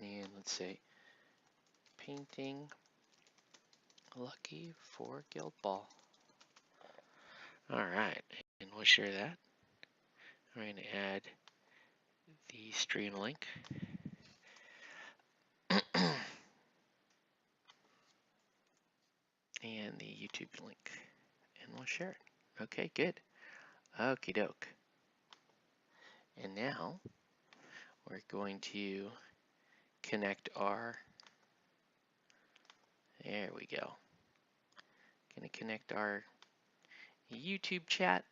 And let's say painting Lucky for Guild Ball. All right, and we'll share that. I'm going to add the stream link. And the YouTube link. And we'll share it. Okay, good. Okie doke. And now we're going to connect our, there we go. Gonna connect our YouTube chat.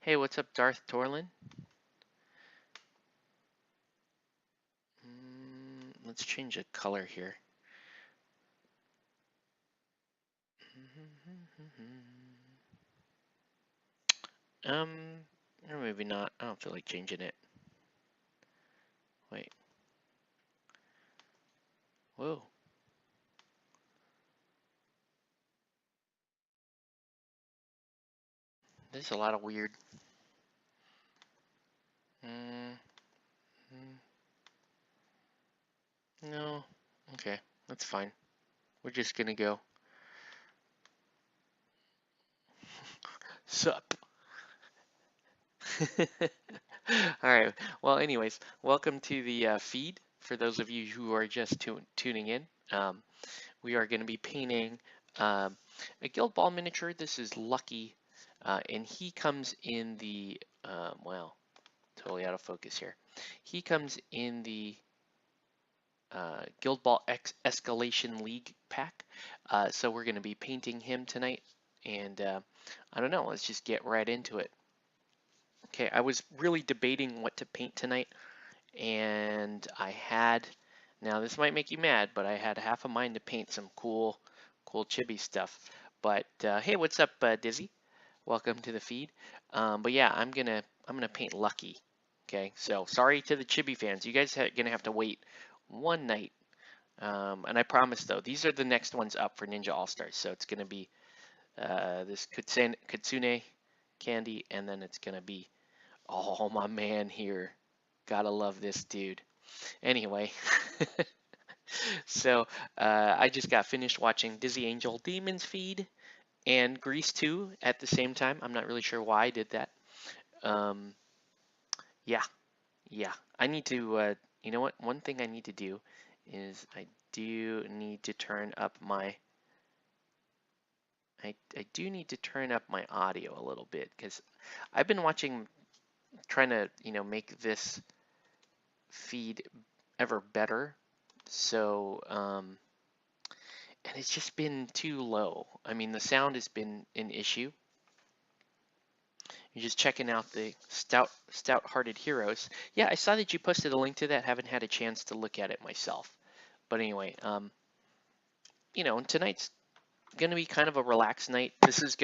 Hey, what's up, Darth Torlin? Let's change the color here. Or maybe not. I don't feel like changing it. Wait. Whoa. There's a lot of weird. No. Okay, that's fine. We're just gonna go. Sup. All right. Well, anyways, welcome to the feed. For those of you who are just tuning in, we are going to be painting a Guild Ball miniature. This is Lucky, and he comes in the, wow, totally out of focus here. He comes in the Guild Ball Escalation League pack. So we're going to be painting him tonight. And I don't know, let's just get right into it. Okay, I was really debating what to paint tonight, and I had, now this might make you mad, but I had half a mind to paint some cool chibi stuff. But hey, what's up, Dizzy? Welcome to the feed. But yeah, I'm gonna paint Lucky. Okay, so sorry to the chibi fans, you guys are gonna have to wait one night. And I promise though, these are the next ones up for Ninja All Stars. So it's gonna be this Kitsune Candy, and then it's gonna be, oh, my man here. Gotta love this dude. Anyway, so I just got finished watching Dizzy Angel Demons feed and Grease 2 at the same time. I'm not really sure why I did that. Um, yeah, I need to, you know what? One thing I need to do is I do need to turn up my, I do need to turn up my audio a little bit because I've been trying to, make this feed ever better. So, and it's just been too low. I mean, the sound has been an issue. You're just checking out the Stout-Hearted Heroes. Yeah, I saw that you posted a link to that. Haven't had a chance to look at it myself. But anyway, tonight's gonna be kind of a relaxed night. This is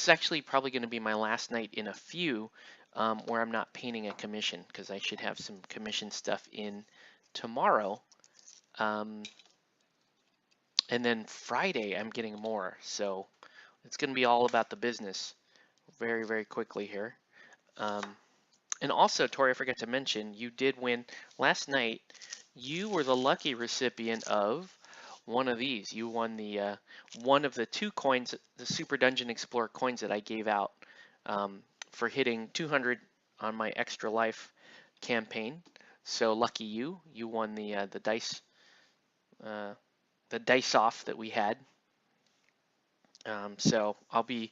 actually probably gonna be my last night in a few where I'm not painting a commission, because I should have some commission stuff in tomorrow. And then Friday I'm getting more, so it's gonna be all about the business very, very quickly here. And also, Tori, I forgot to mention, you did win last night. You were the lucky recipient of one of these. You won the one of the 2 coins, the Super Dungeon Explorer coins that I gave out for hitting 200 on my Extra Life campaign. So lucky you! You won the dice, the dice off that we had. So I'll be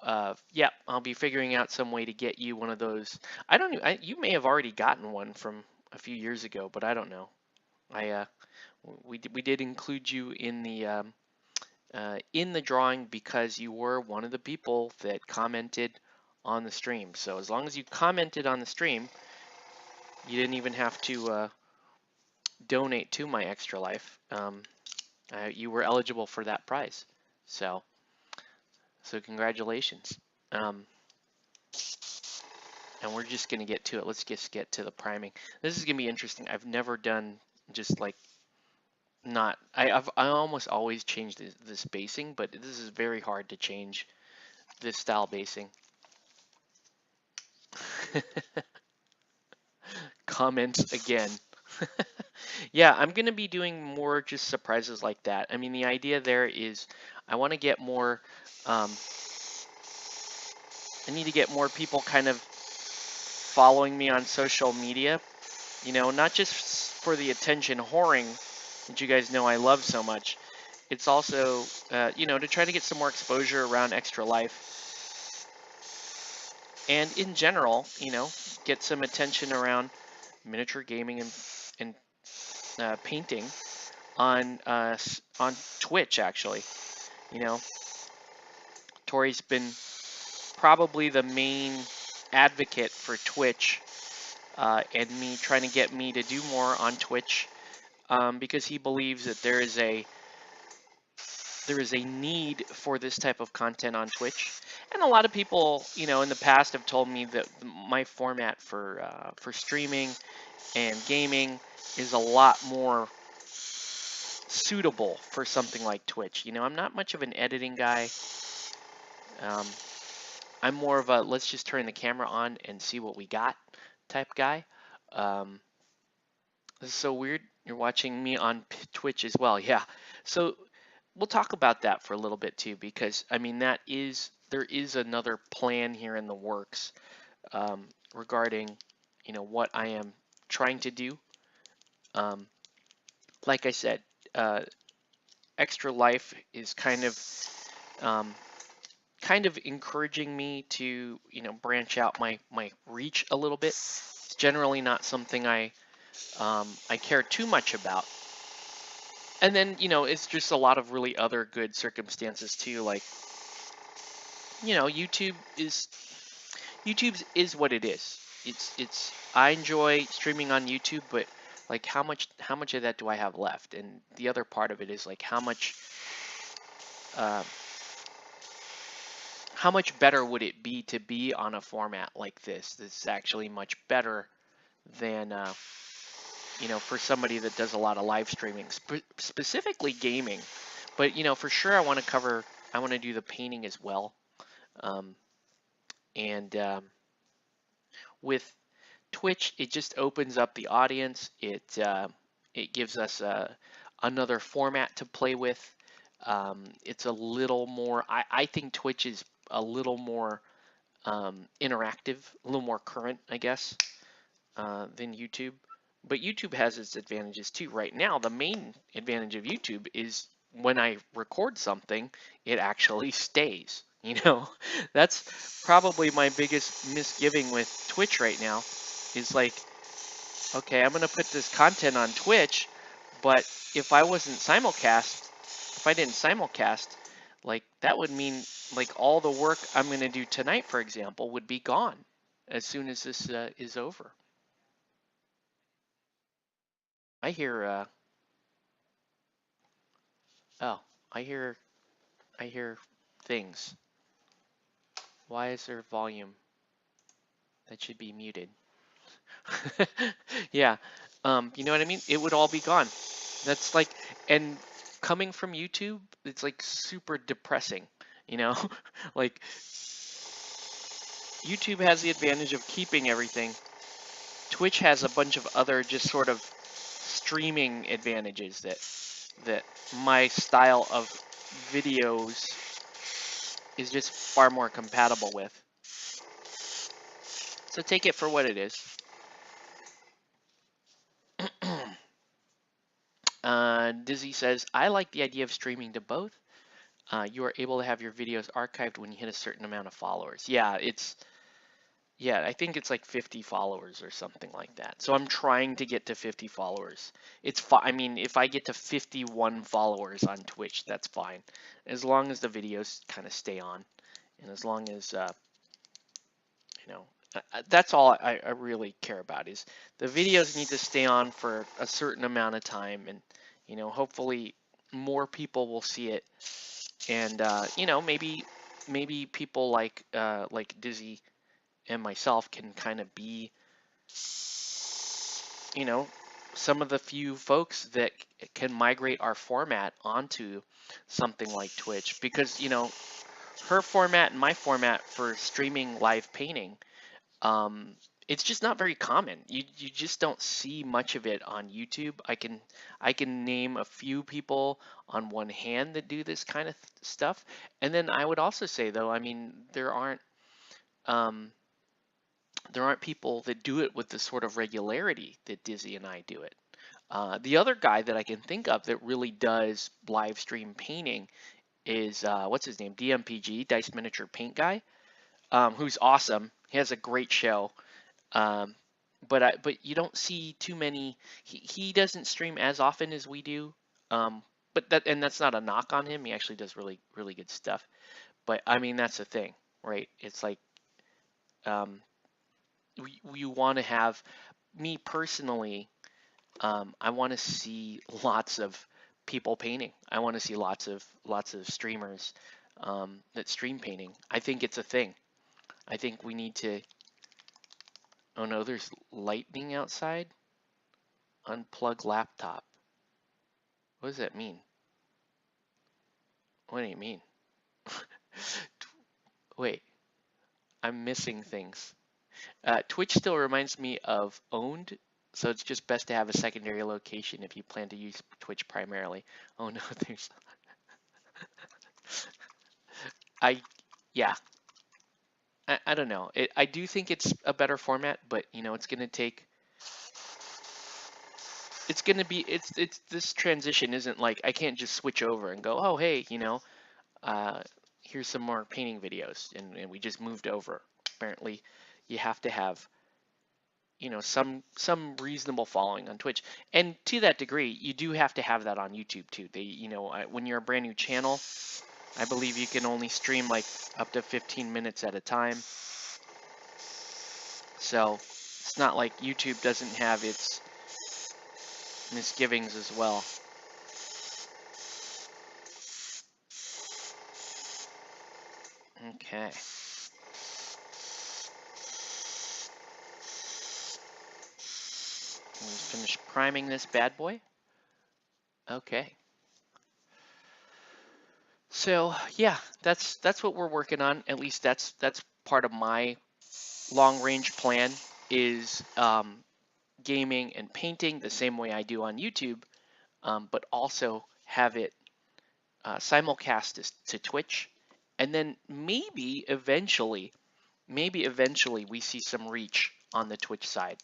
I'll be figuring out some way to get you one of those. I don't know, you may have already gotten one from a few years ago, but I don't know. We did include you in the drawing because you were one of the people that commented on the stream. So as long as you commented on the stream, you didn't even have to donate to my Extra Life. You were eligible for that prize. So congratulations. And we're just gonna get to it. Let's just get to the priming. This is gonna be interesting. I've never done just like not. I almost always change this basing, but this is very hard to change this style basing. Comments again. Yeah, I'm gonna be doing more just surprises like that. I mean, the idea there is I want to get more. Um, I need to get more people kind of following me on social media. Not just for the attention whoring that you guys know I love so much. It's also, to try to get some more exposure around Extra Life, and in general, get some attention around miniature gaming and painting on Twitch. Actually, you know, Tori's been probably the main advocate for Twitch, and me trying to get me to do more on Twitch, because he believes that there is a need for this type of content on Twitch. And a lot of people, in the past have told me that my format for streaming and gaming is a lot more suitable for something like Twitch. I'm not much of an editing guy. Um, I'm more of a let's just turn the camera on and see what we got type guy. Um, this is so weird. You're watching me on Twitch as well. Yeah. So we'll talk about that for a little bit too, because I mean there is another plan here in the works, regarding what I am trying to do. Um, like I said, uh, Extra Life is um, kind of encouraging me to branch out my reach a little bit. It's generally not something I care too much about. And then it's just a lot of really other good circumstances too, like YouTube is what it is. It's I enjoy streaming on YouTube, but like how much of that do I have left? And the other part of it is like uh, how much better would it be to be on a format like this? This is actually much better than for somebody that does a lot of live streaming, specifically gaming. But for sure I want to do the painting as well. Um, and with Twitch, it just opens up the audience. It gives us another format to play with. It's a little more. I think Twitch is a little more interactive, a little more current, I guess, than YouTube. But YouTube has its advantages too. Right now, the main advantage of YouTube is when I record something, it actually stays. That's probably my biggest misgiving with Twitch right now is like, okay, I'm gonna put this content on Twitch, but if I didn't simulcast, like that would mean like all the work I'm gonna do tonight, for example, would be gone as soon as this is over. I hear, oh, I hear, I hear things. Why is there volume that should be muted? Yeah, you know what I mean? It would all be gone. That's like, and coming from YouTube, it's like super depressing, you know? Like YouTube has the advantage of keeping everything. Twitch has a bunch of other just sort of streaming advantages that my style of videos is just far more compatible with. So take it for what it is. Dizzy says, I like the idea of streaming to both. You are able to have your videos archived when you hit a certain amount of followers. Yeah, I think it's like 50 followers or something like that. So I'm trying to get to 50 followers. I mean, if I get to 51 followers on Twitch, that's fine. As long as the videos kind of stay on, and as long as that's all I really care about is the videos need to stay on for a certain amount of time, and hopefully more people will see it, and maybe people like Dizzy and myself can kind of be some of the few folks that can migrate our format onto something like Twitch, because her format and my format for streaming live painting, um, it's just not very common. You just don't see much of it on YouTube. I can name a few people on one hand that do this kind of stuff. And then I would also say though, I mean, um, there aren't people that do it with the sort of regularity that Dizzy and I do it. The other guy that I can think of that really does live stream painting is what's his name? DMPG, Dice Miniature Paint Guy, who's awesome. He has a great show. Um, but you don't see too many. He doesn't stream as often as we do. But that's not a knock on him. He actually does really good stuff. But I mean that's the thing, right? It's like um, you want to have me personally. I want to see lots of people painting. I want to see lots of streamers that stream painting. I think it's a thing. I think we need to. Oh no, there's lightning outside. Unplug laptop. What does that mean? What do you mean? Wait, I'm missing things. Twitch still reminds me of owned, so it's just best to have a secondary location if you plan to use Twitch primarily. Oh no, there's. I, yeah, I don't know. I do think it's a better format, but you know, it's gonna take. It's gonna be. It's this transition isn't like I can't just switch over and go, oh hey, uh, here's some more painting videos, and we just moved over. Apparently, you have to have some reasonable following on Twitch, and to that degree, you do have to have that on YouTube too. When you're a brand new channel, I believe you can only stream like up to 15 minutes at a time. So it's not like YouTube doesn't have its misgivings as well. Okay. Let's finish priming this bad boy. Okay. So yeah, that's what we're working on. At least that's part of my long range plan is gaming and painting the same way I do on YouTube, but also have it simulcast to Twitch, and then maybe eventually we see some reach on the Twitch side.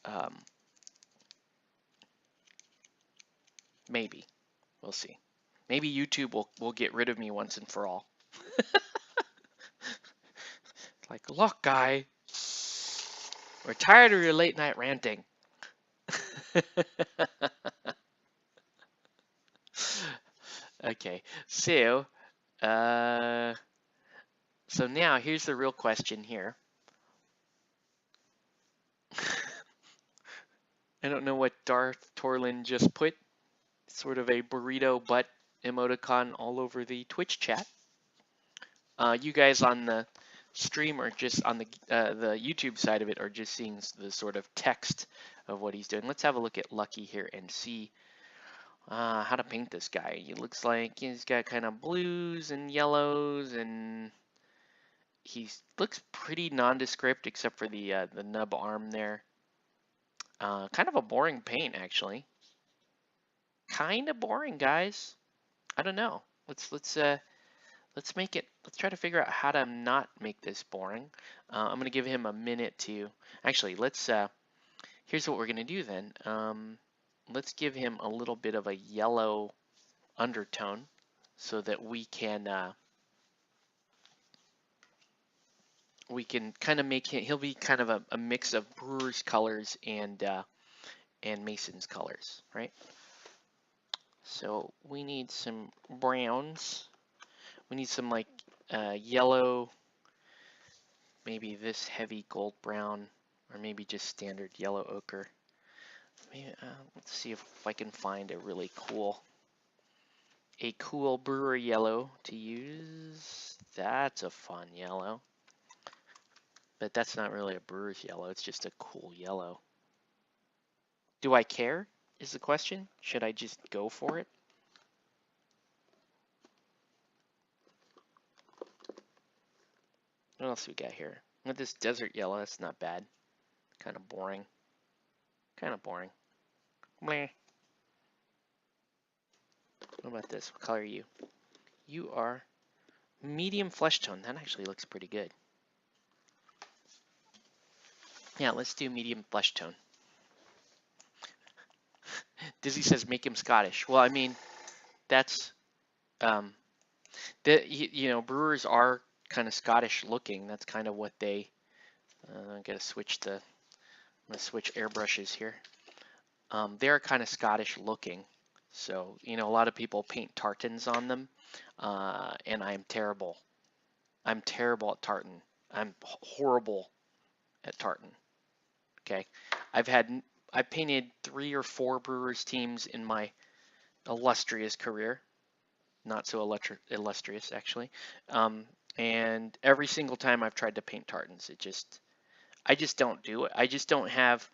Um, maybe we'll see. Maybe YouTube will get rid of me once and for all. Like, look, guy, we're tired of your late night ranting. Okay, uh, so now here's the real question here. I don't know what Darth Torlin just put. Sort of a burrito butt emoticon all over the Twitch chat. You guys on the stream or just on the YouTube side of it are just seeing the sort of text of what he's doing. Let's have a look at Lucky here and see how to paint this guy. He looks like he's got kind of blues and yellows, and he looks pretty nondescript except for the nub arm there. Kind of a boring paint actually. Kind of boring, guys. I don't know. Let's make it. Let's try to figure out how to not make this boring. I'm gonna give him a minute to. Actually, let's. Here's what we're gonna do then. Let's give him a little bit of a yellow undertone so that we can kind of make him. He'll be kind of a mix of Brewer's colors and Mason's colors, right? So we need some browns. We need some like yellow, maybe this heavy gold brown, or maybe just standard yellow ochre. Maybe, let's see if I can find a cool Brewer yellow to use. That's a fun yellow, but that's not really a Brewer's yellow. It's just a cool yellow. Do I care? Is the question. Should I just go for it? What else we got here? With this desert yellow, that's not bad. Kind of boring. Kind of boring. Meh. What about this? What color are you? You are medium flesh tone. That actually looks pretty good. Yeah, let's do medium flesh tone. Dizzy says make him Scottish. Well, I mean, that's brewers are kind of Scottish looking. That's kind of what they. I'm gonna switch airbrushes here. They're kind of Scottish looking. So a lot of people paint tartans on them, and I'm terrible. I'm terrible at tartan. I'm horrible at tartan. Okay, I've painted 3 or 4 Brewers teams in my illustrious career. Not so illustrious actually. And every single time I've tried to paint tartans, I just don't do it. I just don't have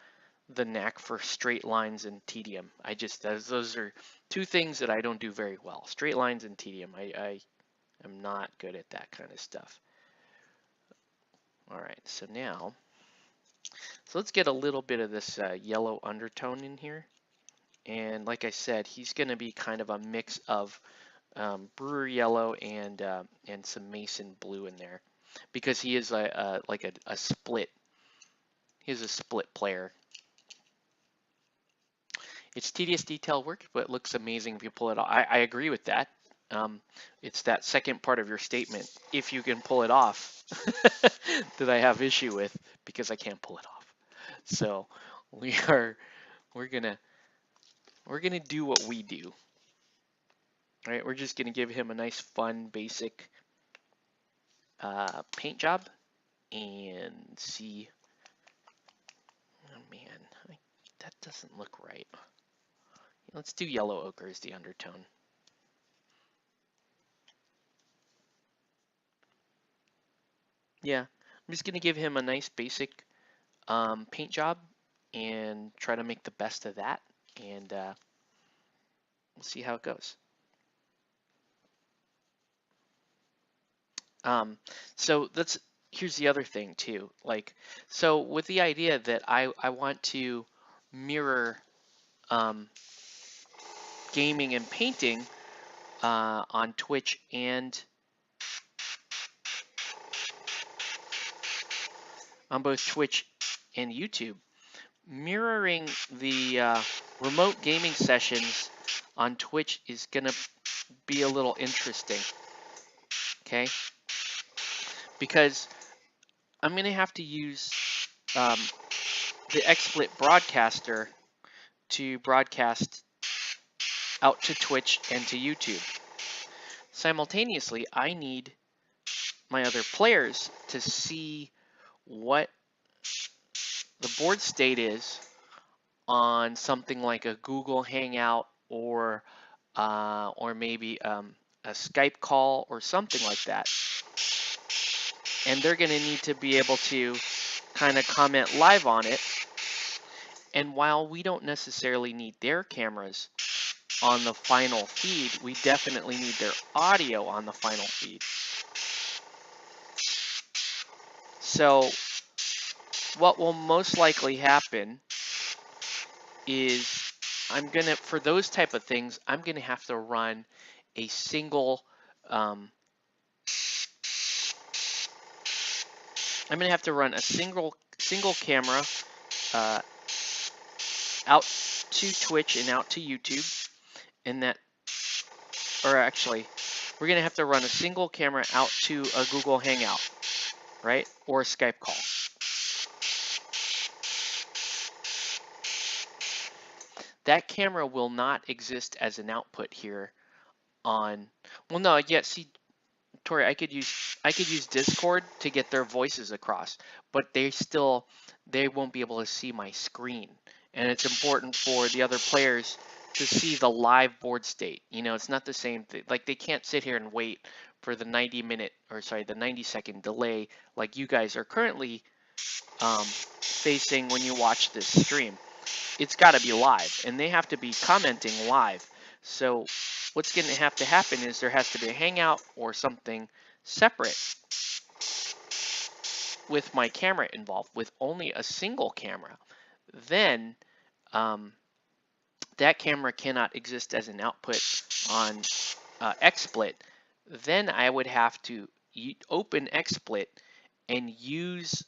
the knack for straight lines and tedium. Those are 2 things that I don't do very well. Straight lines and tedium. I am not good at that kind of stuff. All right, so let's get a little bit of this yellow undertone in here. And like I said, he's going to be kind of a mix of Brewer yellow and some Mason blue in there, because he is a split. He's a split player. It's tedious detail work, but it looks amazing if you pull it off. I agree with that. It's that second part of your statement, if you can pull it off, that I have issue with, because I can't pull it off. So we're gonna do what we do. All right, we're just gonna give him a nice, fun, basic paint job and see. Oh man, that doesn't look right. Let's do yellow ochre as the undertone. Yeah, I'm just gonna give him a nice basic paint job and try to make the best of that, and we'll see how it goes. So here's the other thing too. So with the idea that I want to mirror gaming and painting on Twitch and on both Twitch and YouTube, mirroring the remote gaming sessions on Twitch is gonna be a little interesting. Okay, because I'm gonna have to use the XSplit broadcaster to broadcast out to Twitch and to YouTube. Simultaneously, I need my other players to see what the board state is on something like a Google Hangout or maybe a Skype call or something like that. And they're going to need to be able to kind of comment live on it. And while we don't necessarily need their cameras on the final feed, we definitely need their audio on the final feed. So what will most likely happen is for those type of things, I'm gonna have to run a single single camera out to Twitch and out to YouTube, and we're gonna have to run a single camera out to a Google Hangout, right, or a Skype call. That camera will not exist as an output here on. Well, no, yeah. See, Tori, I could use Discord to get their voices across, but they won't be able to see my screen, and it's important for the other players to see the live board state. It's not the same thing. Like, they can't sit here and wait for the 90-second delay like you guys are currently facing when you watch this stream. It's got to be live, and they have to be commenting live. So what's going to have to happen is there has to be a hangout or something separate with my camera involved, with only a single camera, then that camera cannot exist as an output on XSplit. Then I would have to open XSplit and use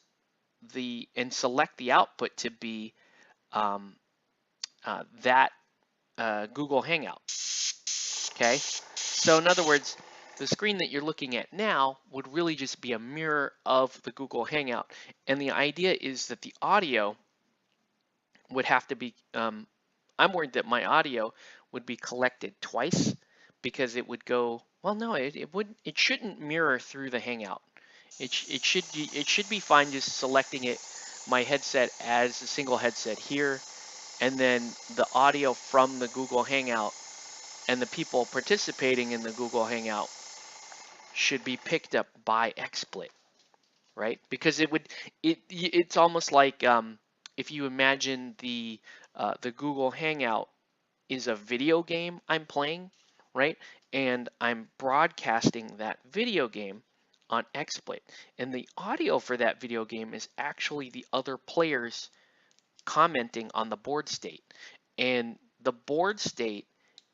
and select the output to be that Google Hangout. Okay, so in other words, the screen that you're looking at now would really just be a mirror of the Google Hangout. And the idea is that the audio would have to be, I'm worried that my audio would be collected twice because it would go, well, no, it shouldn't mirror through the Hangout. It should be fine just selecting it, my headset as a single headset here, and then the audio from the Google Hangout and the people participating in the Google Hangout should be picked up by XSplit, right? Because it's almost like if you imagine the Google Hangout is a video game I'm playing, right? And I'm broadcasting that video game on XSplit, and the audio for that video game is actually the other players commenting on the board state, and the board state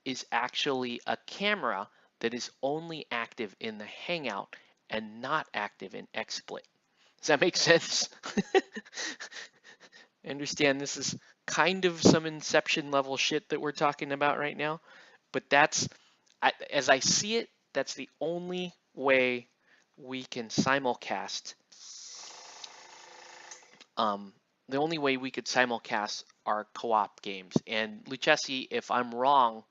is actually a camera that is only active in the Hangout and not active in XSplit. Does that make sense? I understand this is kind of some Inception level shit that we're talking about right now, but as I see it, that's the only way we can simulcast. The only way we could simulcast our co-op games. And Lucchesi, if I'm wrong,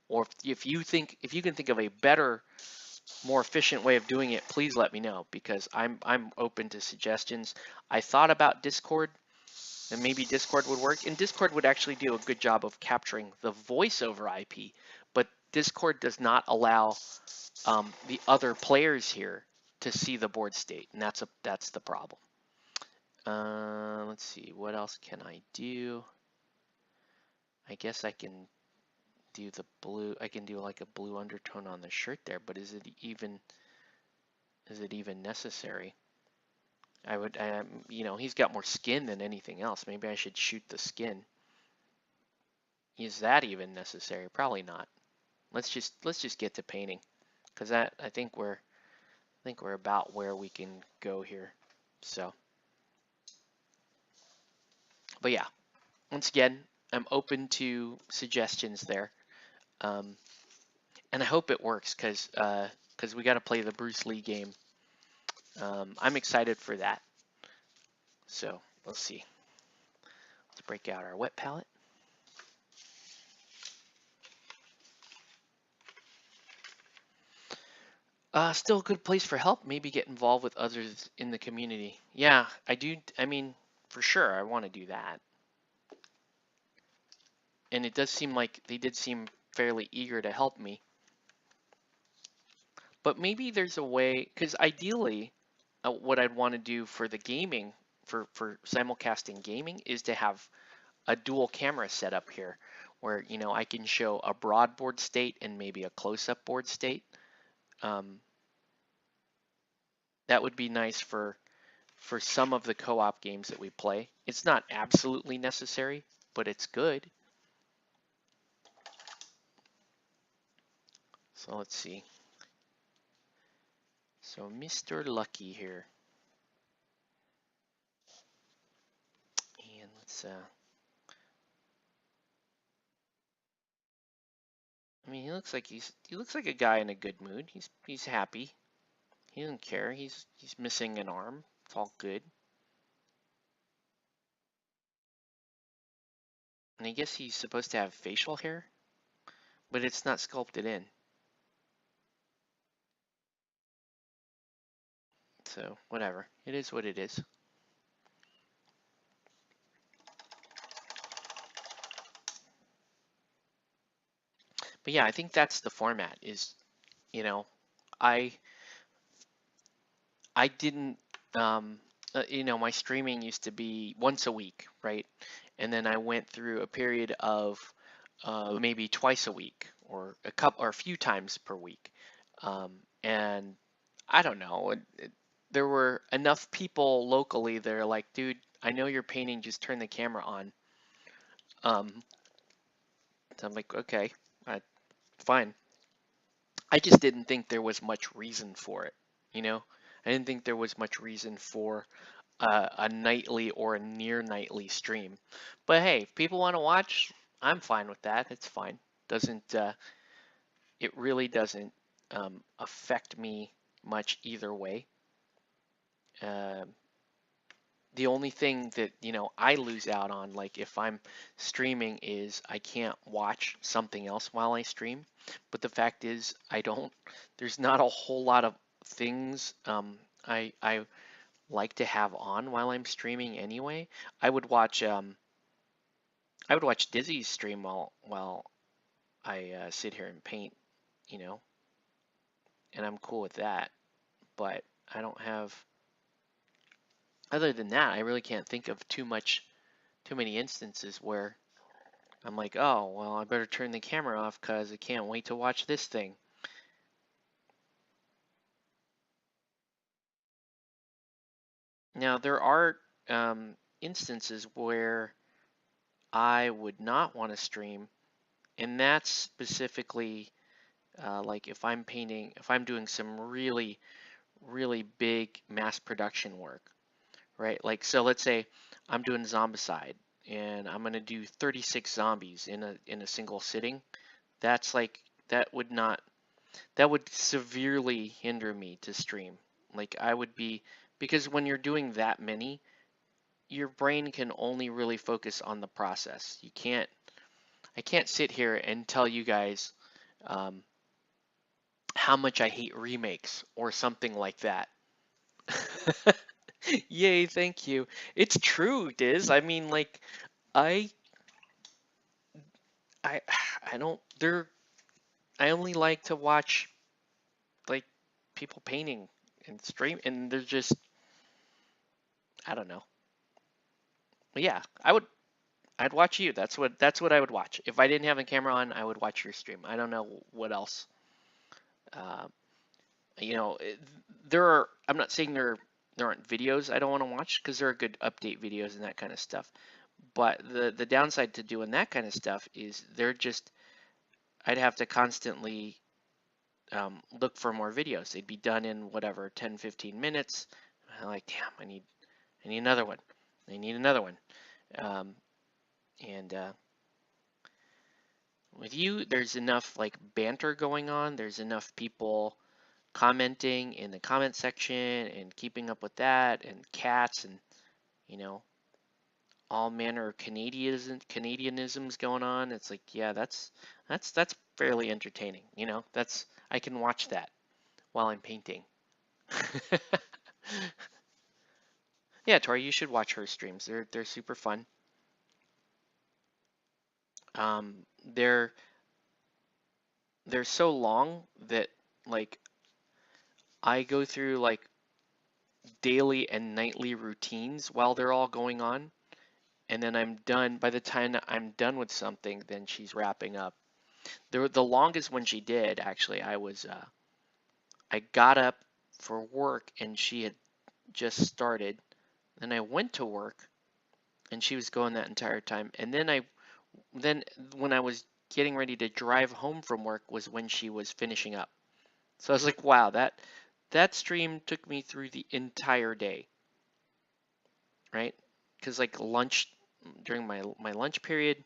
or if you can think of a better, more efficient way of doing it, please let me know, because I'm open to suggestions. I thought about Discord, and maybe Discord would work, and Discord would actually do a good job of capturing the voice over IP, but Discord does not allow the other players here to see the board state, and that's the problem. Let's see, what else can I do? I guess I can do the blue. I can do like a blue undertone on the shirt there, but is it even necessary? He's got more skin than anything else. Maybe I should shoot the skin. Is that even necessary? Probably not. Let's just get to painting, because I think we're about where we can go here. So, but yeah, once again, I'm open to suggestions there, and I hope it works, because we got to play the Bruce Lee game. I'm excited for that. So let's see. Let's break out our wet palette. Still a good place for help. Maybe get involved with others in the community. Yeah, I do. I mean, for sure, I want to do that. And it does seem like they did seem fairly eager to help me. But maybe there's a way, because ideally, what I'd want to do for the gaming, for simulcasting gaming, is to have a dual camera setup here, where I can show a broad board state and maybe a close-up board state. That would be nice for some of the co-op games that we play. It's not absolutely necessary, but it's good. So let's see. So Mr. Lucky here. And let's I mean, he looks like a guy in a good mood. He's happy. He doesn't care. He's missing an arm. It's all good. And I guess he's supposed to have facial hair, but it's not sculpted in. So whatever. It is what it is. But yeah, I think that's the format. Is I didn't my streaming used to be once a week, right? And then I went through a period of maybe twice a week, or a few times per week. And I don't know, there were enough people locally that are like, dude, I know you're painting, just turn the camera on. Um, so I'm like, okay, uh, fine. I just didn't think there was much reason for it, you know? I didn't think there was much reason for a nightly or a near nightly stream. But hey, if people want to watch, I'm fine with that. It's fine. Doesn't It really doesn't affect me much either way. Um the only thing that I lose out on, like if I'm streaming, is I can't watch something else while I stream. But the fact is, I don't. There's not a whole lot of things I like to have on while I'm streaming anyway. I would watch Dizzy's stream while I sit here and paint, you know, and I'm cool with that. But I don't have. Other than that, I really can't think of too many instances where I'm like, oh, well, I better turn the camera off because I can't wait to watch this thing. Now, there are instances where I would not want to stream, and that's specifically like if I'm doing some really, really big mass production work, right? Like, so let's say I'm doing Zombicide, and I'm gonna do 36 zombies in a single sitting. That's like that would severely hinder me to stream. Like I would be, because when you're doing that many, your brain can only really focus on the process. I can't sit here and tell you guys um, how much I hate remakes or something like that. Yay, thank you. It's true, Diz. I mean, like, I, I, I don't. I only like to watch like people painting and stream, and they're just, I don't know. But yeah, I'd watch you. That's what I would watch. If I didn't have a camera on, I would watch your stream. I don't know what else. Uh, you know, there are. I'm not saying there aren't videos I don't want to watch, because there are good update videos and that kind of stuff. But the downside to doing that kind of stuff is they're just, I'd have to constantly look for more videos. They'd be done in whatever 10, 15 minutes. I'm like, damn, I need another one. I need another one. Um, and With you, there's enough like banter going on. There's enough people commenting in the comment section and keeping up with that, and cats, and you know all manner of Canadianisms going on. It's like, yeah, that's fairly entertaining. That's, I can watch that while I'm painting. Yeah, Tori, you should watch her streams. They're super fun. They're so long that like I go through like daily and nightly routines while they're all going on, and then I'm done. By the time that I'm done with something, then she's wrapping up. The longest one she did, actually, I got up for work and she had just started. Then I went to work and she was going that entire time. And then when I was getting ready to drive home from work was when she was finishing up. So I was like, wow, that stream took me through the entire day, right? Because like lunch, during my lunch period,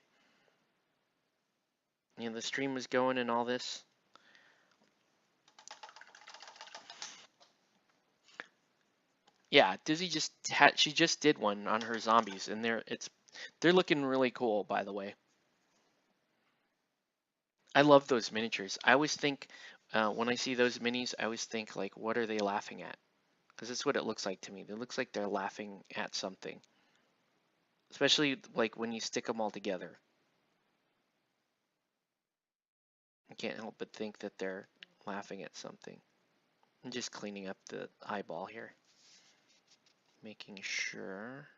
the stream was going and all this. Yeah, Dizzy she just did one on her zombies, and they're looking really cool, by the way. I love those miniatures. I always think when I see those minis, I always think like, what are they laughing at? Because that's what it looks like to me. It looks like they're laughing at something, especially like when you stick them all together. I can't help but think that they're laughing at something. I'm just cleaning up the eyeball here, making sure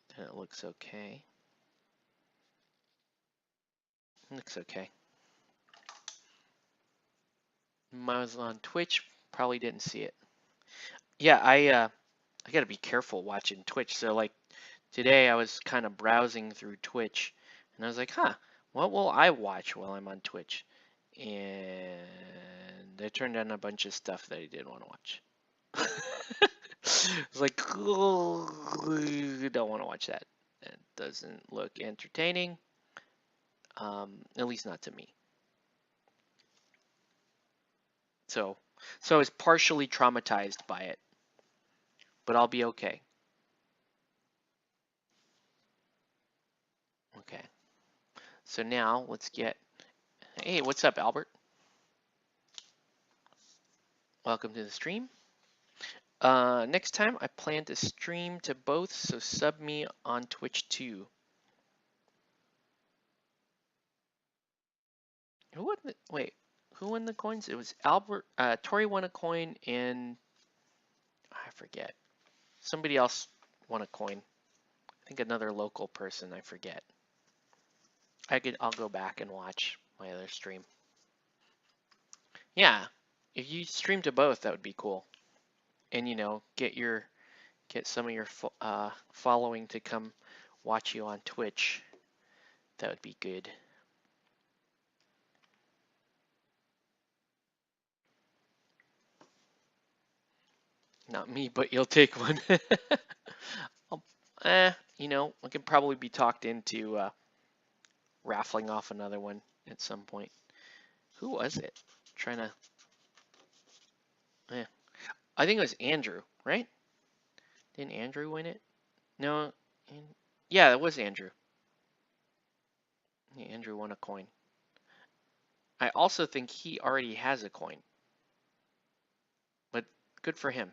that it looks okay. It looks okay. I was on Twitch, probably didn't see it. Yeah, I gotta be careful watching Twitch. So like today I was kind of browsing through Twitch and I was like, huh, what will I watch while I'm on Twitch? And I turned on a bunch of stuff that I didn't want to watch. It's like, oh, don't want to watch that. It doesn't look entertaining, at least not to me. So, so I was partially traumatized by it, but I'll be okay. Okay. So now let's get. Hey, what's up, Albert? Welcome to the stream. Next time I plan to stream to both, so sub me on Twitch too. Who won the, wait, who won the coins? It was Albert, Tori won a coin and I forget. Somebody else won a coin. I think another local person, I forget. I'll go back and watch my other stream. Yeah, if you stream to both, that would be cool. And get some of your following to come watch you on Twitch. That would be good. Not me, but you'll take one. I can probably be talked into raffling off another one at some point. Who was it? Trying to. Eh. I think it was Andrew, right? Didn't Andrew win it? No. Yeah, it was Andrew. Yeah, Andrew won a coin. I also think he already has a coin, but good for him.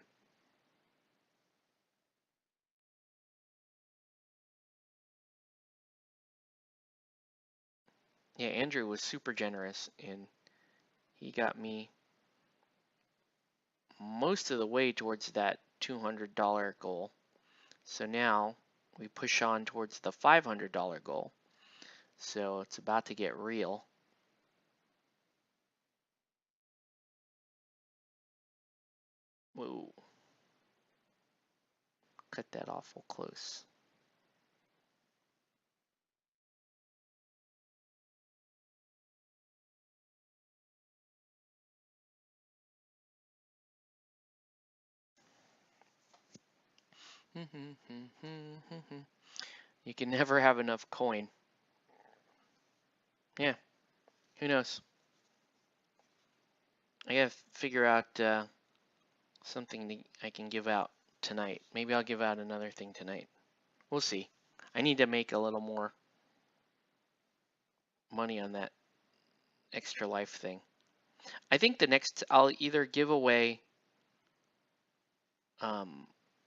Yeah, Andrew was super generous and he got me most of the way towards that $200 goal. So now we push on towards the $500 goal. So it's about to get real. Whoa. Cut that awful close. You can never have enough coin. Yeah, who knows? I gotta figure out something I can give out tonight. Maybe I'll give out another thing tonight. We'll see. I need to make a little more money on that extra life thing. I think the next I'll either give away, um,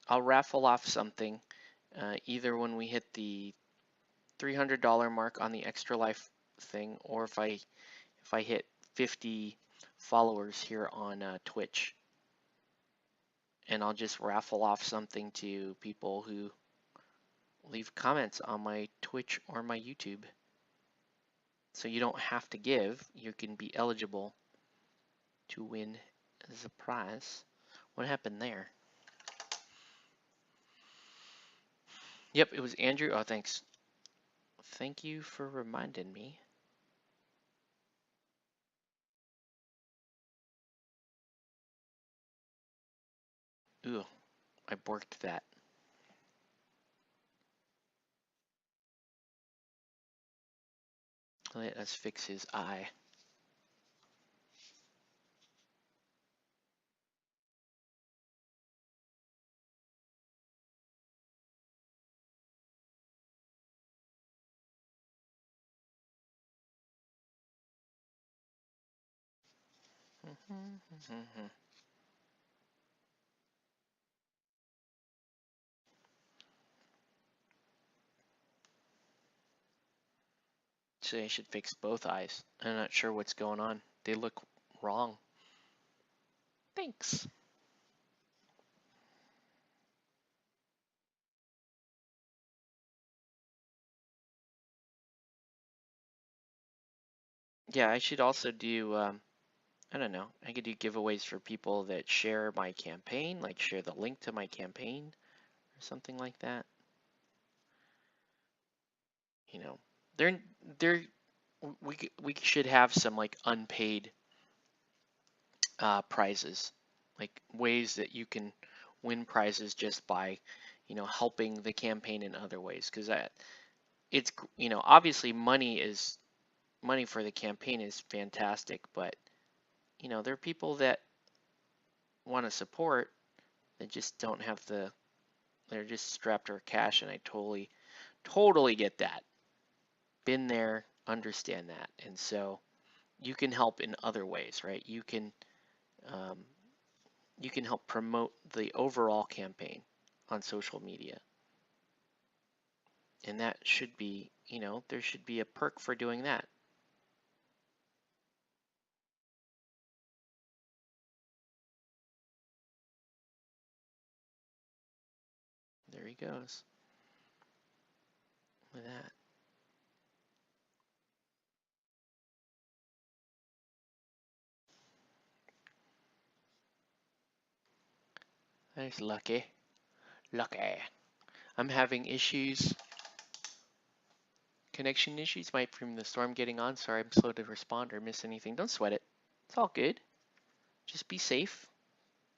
I'll raffle off something, either when we hit the $300 mark on the extra life thing, or if I hit 50 followers here on Twitch, and I'll just raffle off something to people who leave comments on my Twitch or my YouTube. So you don't have to give, you can be eligible to win as a prize. What happened there? Yep, it was Andrew. Oh, thanks. Thank you for reminding me. Ooh, I borked that. Let us fix his eye. So I should fix both eyes. I'm not sure what's going on. They look wrong. Thanks. Yeah, I should also do I don't know. I could do giveaways for people that share my campaign, like share the link to my campaign or something like that. You know, they're we should have some like unpaid prizes, like ways that you can win prizes just by, helping the campaign in other ways. Because it's, obviously money for the campaign is fantastic, but there are people that want to support that just don't have they're just strapped for cash, and I totally get that. Been there, understand that, and so you can help in other ways, right? Um, you can help promote the overall campaign on social media. And that should be, there should be a perk for doing that. There he goes with that. There's Lucky. Lucky. I'm having issues, connection issues, might be from the storm getting on. Sorry, I'm slow to respond or miss anything. Don't sweat it. It's all good. Just be safe.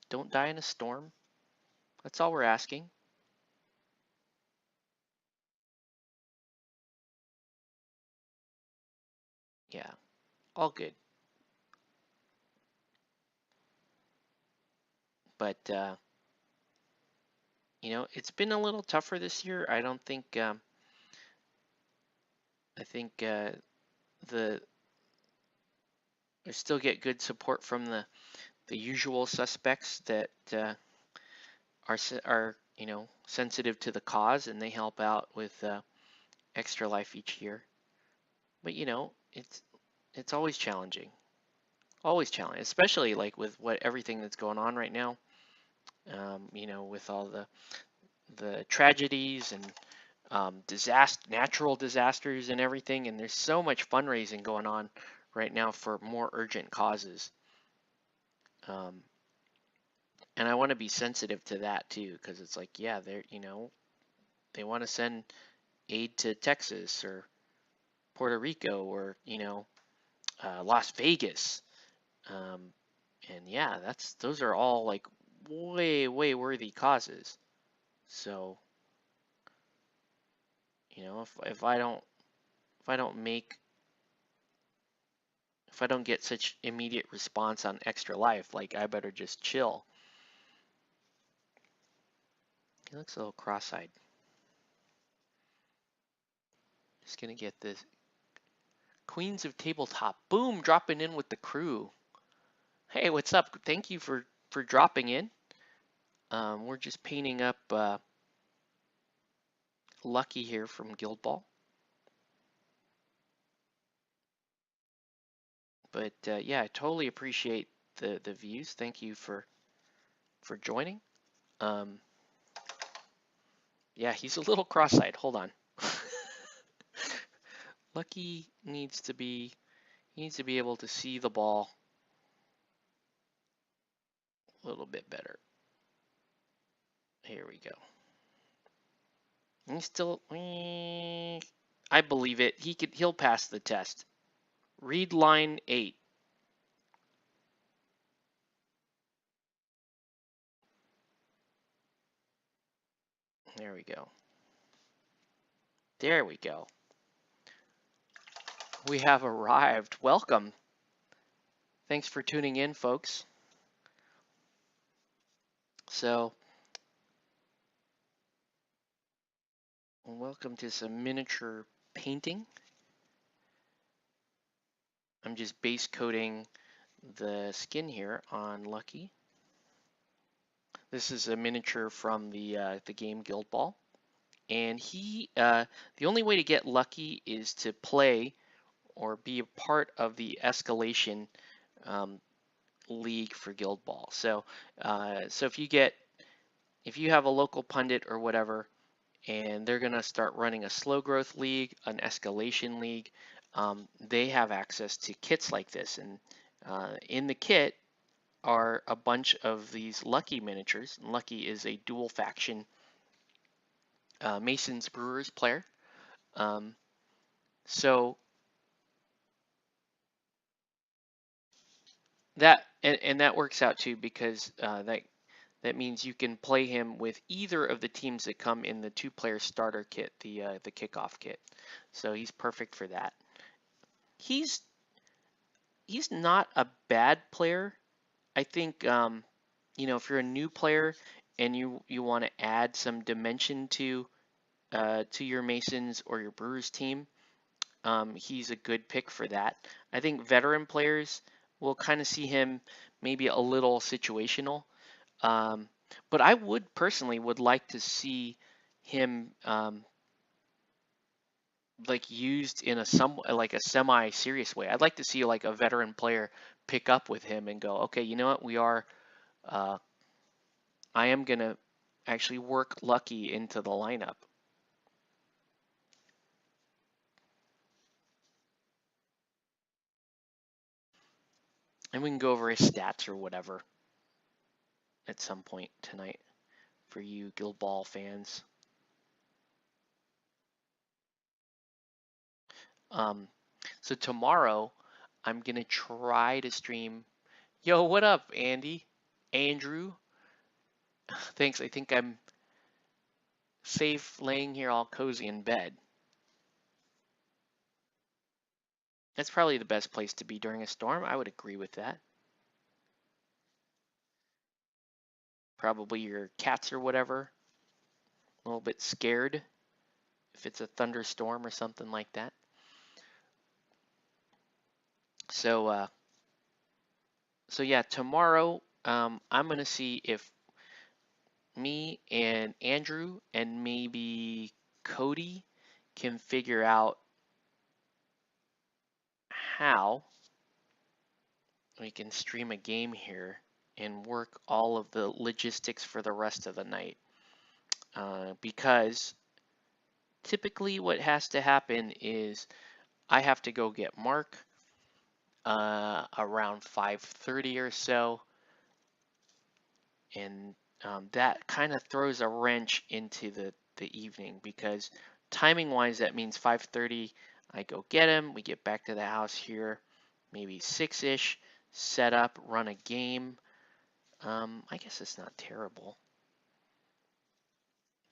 Don't die in a storm. That's all we're asking. Yeah, all good. But it's been a little tougher this year. I don't think. I think the I still get good support from the usual suspects that are sensitive to the cause, and they help out with Extra Life each year. But it's always challenging, especially like with everything that's going on right now. With all the tragedies and natural disasters and everything, and there's so much fundraising going on right now for more urgent causes. Um, and I want to be sensitive to that too, because it's like, yeah, they want to send aid to Texas or Puerto Rico or Las Vegas, um, and yeah, those are all like way worthy causes. So if I don't make if I don't get such immediate response on Extra Life, like I better just chill. He looks a little cross-eyed. Just gonna get this Queens of Tabletop. Boom, dropping in with the crew. Hey, what's up? Thank you for dropping in. We're just painting up Lucky here from Guild Ball. But yeah, I totally appreciate the views. Thank you for joining. Um, yeah, he's a little cross-eyed. Hold on. Lucky needs to be able to see the ball a little bit better. Here we go. He's still. I believe it. He'll pass the test. Read line 8. There we go. There we go. We have arrived. Welcome. Thanks for tuning in, folks. So, welcome to some miniature painting. I'm just base coating the skin here on Lucky. This is a miniature from the game Guild Ball, and the only way to get Lucky is to play or be a part of the escalation um, league for Guild Ball. So if you have a local pundit or whatever, and they're gonna start running a slow growth league, an escalation league, they have access to kits like this, and In the kit are a bunch of these Lucky miniatures. Lucky is a dual faction Masons Brewers player. Um, so that and that works out too because that means you can play him with either of the teams that come in the two-player starter kit, the kickoff kit. So he's perfect for that. He's he's not a bad player. I think if you're a new player and you want to add some dimension to your Masons or your Brewers team, he's a good pick for that. I think veteran players will kind of see him maybe a little situational. Um, but I would personally would like to see him like used in a semi-serious way. I'd like to see like a veteran player pick up with him and go, okay, you know what, uh, I am gonna actually work Lucky into the lineup. And we can go over his stats or whatever at some point tonight for you Guild Ball fans. Um, so tomorrow I'm gonna try to stream. Yo, what up, Andy? Andrew? Thanks. I think I'm safe laying here all cozy in bed. That's probably the best place to be during a storm. I would agree with that. Probably your cats or whatever, a little bit scared if it's a thunderstorm or something like that. So, so yeah, tomorrow I'm gonna see if me and Andrew and maybe Cody can figure out how we can stream a game here and work all of the logistics for the rest of the night. Because typically what has to happen is I have to go get Mark around 5:30 or so, and that kind of throws a wrench into the evening because timing wise that means 5:30 I go get him, we get back to the house here maybe 6ish, set up, run a game. I guess it's not terrible.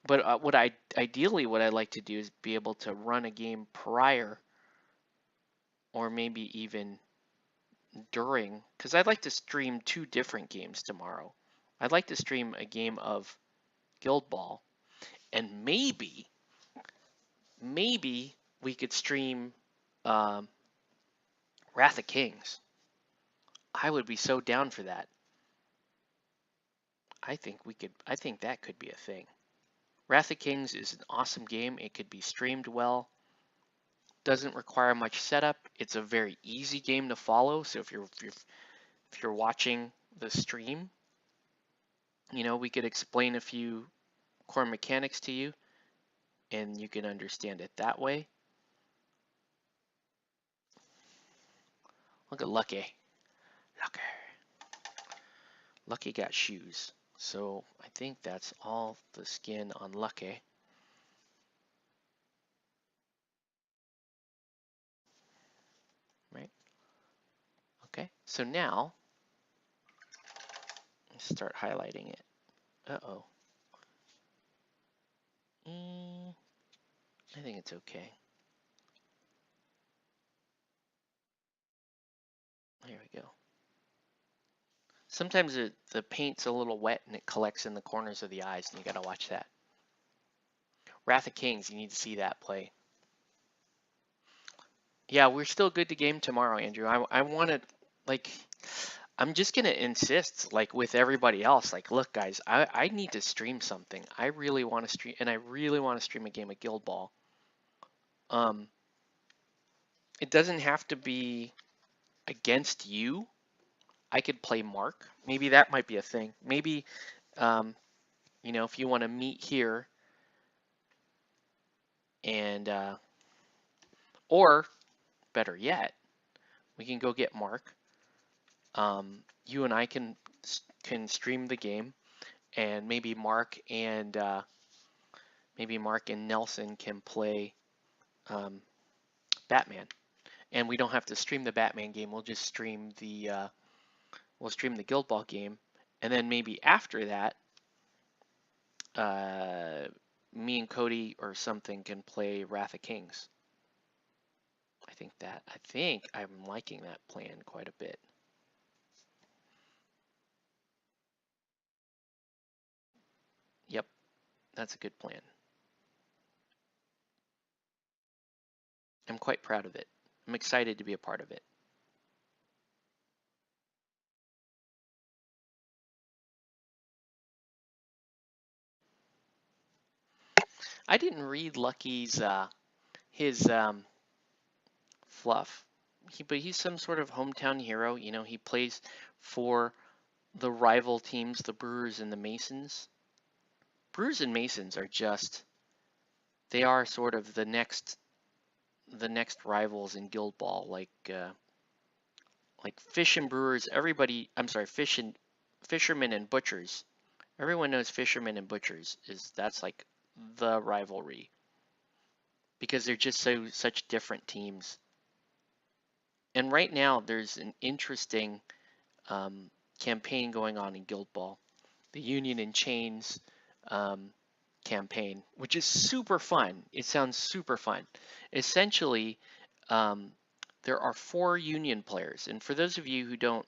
But what I'd like to do is be able to run a game prior or maybe even during, because I'd like to stream two different games tomorrow. I'd like to stream a game of Guild Ball, and maybe we could stream um, Wrath of Kings. I would be so down for that. I think we could. I think that could be a thing. Wrath of Kings is an awesome game. It could be streamed well. Doesn't require much setup. It's a very easy game to follow. So if you're watching the stream, we could explain a few core mechanics to you, and you can understand it that way. Look at Lucky. Lucky. Lucky got shoes. So I think that's all the skin on Lucky. Right? Okay. So now let's start highlighting it. Uh-oh. I think it's okay. There we go. Sometimes the paint's a little wet and it collects in the corners of the eyes, and you gotta watch that. Wrath of Kings, you need to see that play. Yeah, we're still good to game tomorrow, Andrew. I want to, like, I'm just gonna insist, like with everybody else, like, look, guys, I need to stream something. I really want to stream, and I really want to stream a game of Guild Ball. Um, it doesn't have to be against you. I could play Mark. Maybe that might be a thing. Maybe, um, if you want to meet here and, or better yet, we can go get Mark. you and I can stream the game, and maybe Mark and Nelson can play um, Batman. And we don't have to stream the Batman game. We'll just stream the Guild Ball game, and then maybe after that, uh, me and Cody or something can play Wrath of Kings. I think I'm liking that plan quite a bit. Yep, that's a good plan. I'm quite proud of it. I'm excited to be a part of it. I didn't read Lucky's his fluff. But he's some sort of hometown hero. You know, he plays for the rival teams, the Brewers and the Masons. Brewers and Masons are just they are sort of the next rivals in Guild Ball, like Fish and Brewers. Everybody, I'm sorry, Fish and Fishermen and Butchers. Everyone knows Fishermen and Butchers is that's like the rivalry because they're just such different teams. And right now, there's an interesting um, campaign going on in Guild Ball, the Union in Chains um, campaign, which is super fun. It sounds super fun. Essentially, um, there are 4 Union players, and for those of you who don't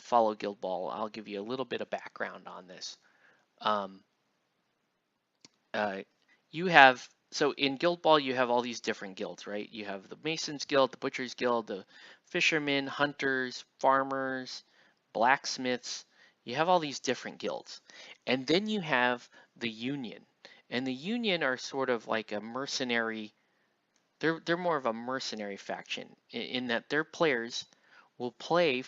follow Guild Ball, I'll give you a little bit of background on this. Um, uh, you have so in Guild Ball you have all these different guilds, right? You have the Masons Guild, the Butchers Guild, the Fishermen, Hunters, Farmers, Blacksmiths. You have all these different guilds, and then you have the Union, and the Union are sort of like a mercenary. They're more of a mercenary faction in that their players will play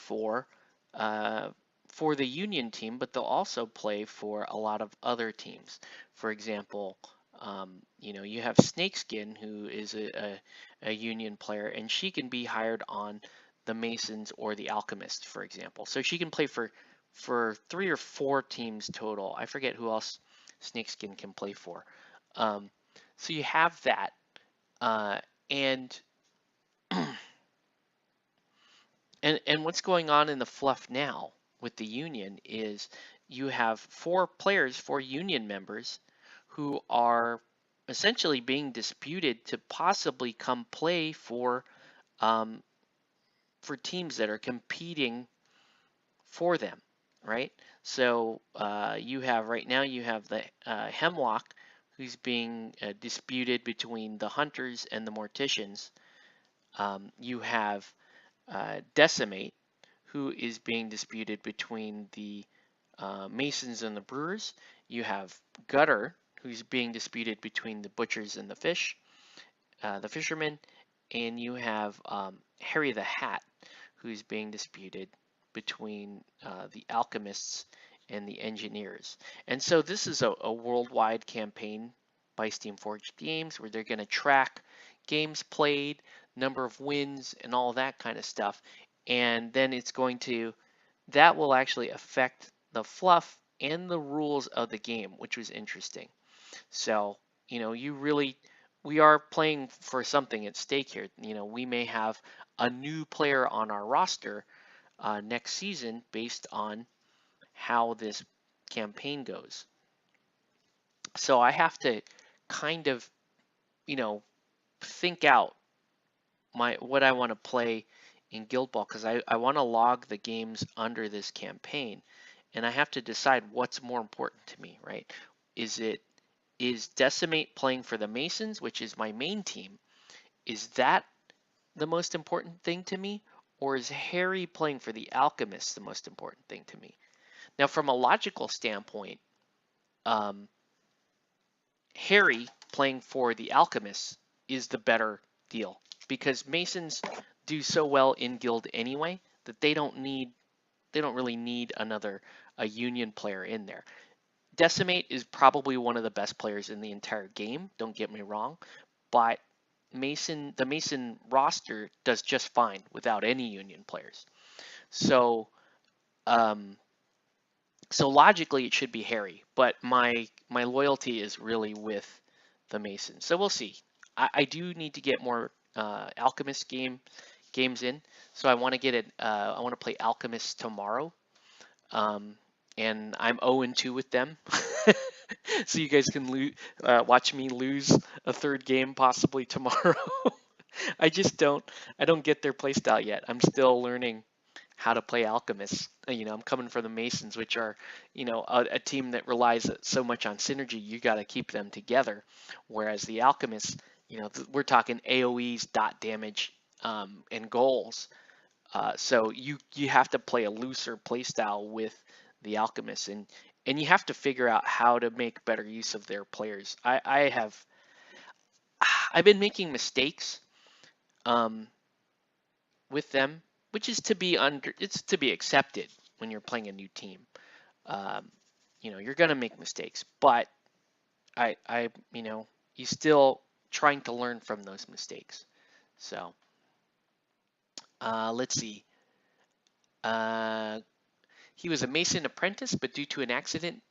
uh, for the Union team, but they'll also play for a lot of other teams. For example, you know, you have Snakeskin, who is a Union player, and she can be hired on the Masons or the Alchemists, for example. So she can play for 3 or 4 teams total. I forget who else Snakeskin can play for. Um, so you have that, uh, and and what's going on in the fluff now with the Union is you have 4 players, 4 Union members, who are essentially being disputed to possibly come play um, for teams that are competing for them, right? So you have right now you have the Hemlock, who's being disputed between the Hunters and the Morticians. You have Decimate, who is being disputed between the Masons and the Brewers. You have Gutter, who's being disputed between the Butchers and the Fishermen. And you have Harry the Hat, who's being disputed between the Alchemists and the Engineers. And so this is a worldwide campaign by Steamforged Games where they're going to track games played, number of wins, and all that kind of stuff. And then that will actually affect the fluff and the rules of the game, which was interesting. So, you know, we are playing for something at stake here. You know, we may have a new player on our roster next season based on how this campaign goes. So I have to kind of, you know, think out what I want to play in Guild Ball because I want to log the games under this campaign, and I have to decide what's more important to me, right? Is Decimate playing for the Masons, which is my main team? Is that the most important thing to me, or is Harry playing for the Alchemists the most important thing to me? Now, from a logical standpoint, um, Harry playing for the Alchemists is the better deal because Masons do so well in Guild anyway that they don't really need a Union player in there. Decimate is probably one of the best players in the entire game, don't get me wrong, but the Mason roster does just fine without any Union players. So um, so logically it should be Harry, but my loyalty is really with the Mason. So we'll see. I do need to get more Alchemist games in. So I want to get it. I want to play Alchemist tomorrow. Um, and I'm 0-2 with them. So you guys can watch me lose a third game possibly tomorrow. I don't get their playstyle yet. I'm still learning how to play Alchemists. I'm coming from the Masons, which are, a team that relies so much on synergy. You got to keep them together. Whereas the Alchemists, we're talking AOE's, dot damage, and goals. So you have to play a looser playstyle with the Alchemists, and you have to figure out how to make better use of their players. I've been making mistakes um, with them, which is it's to be accepted when you're playing a new team. Um, you're gonna make mistakes, but you still trying to learn from those mistakes. So let's see. Uh, he was a Mason apprentice, but due to an accident,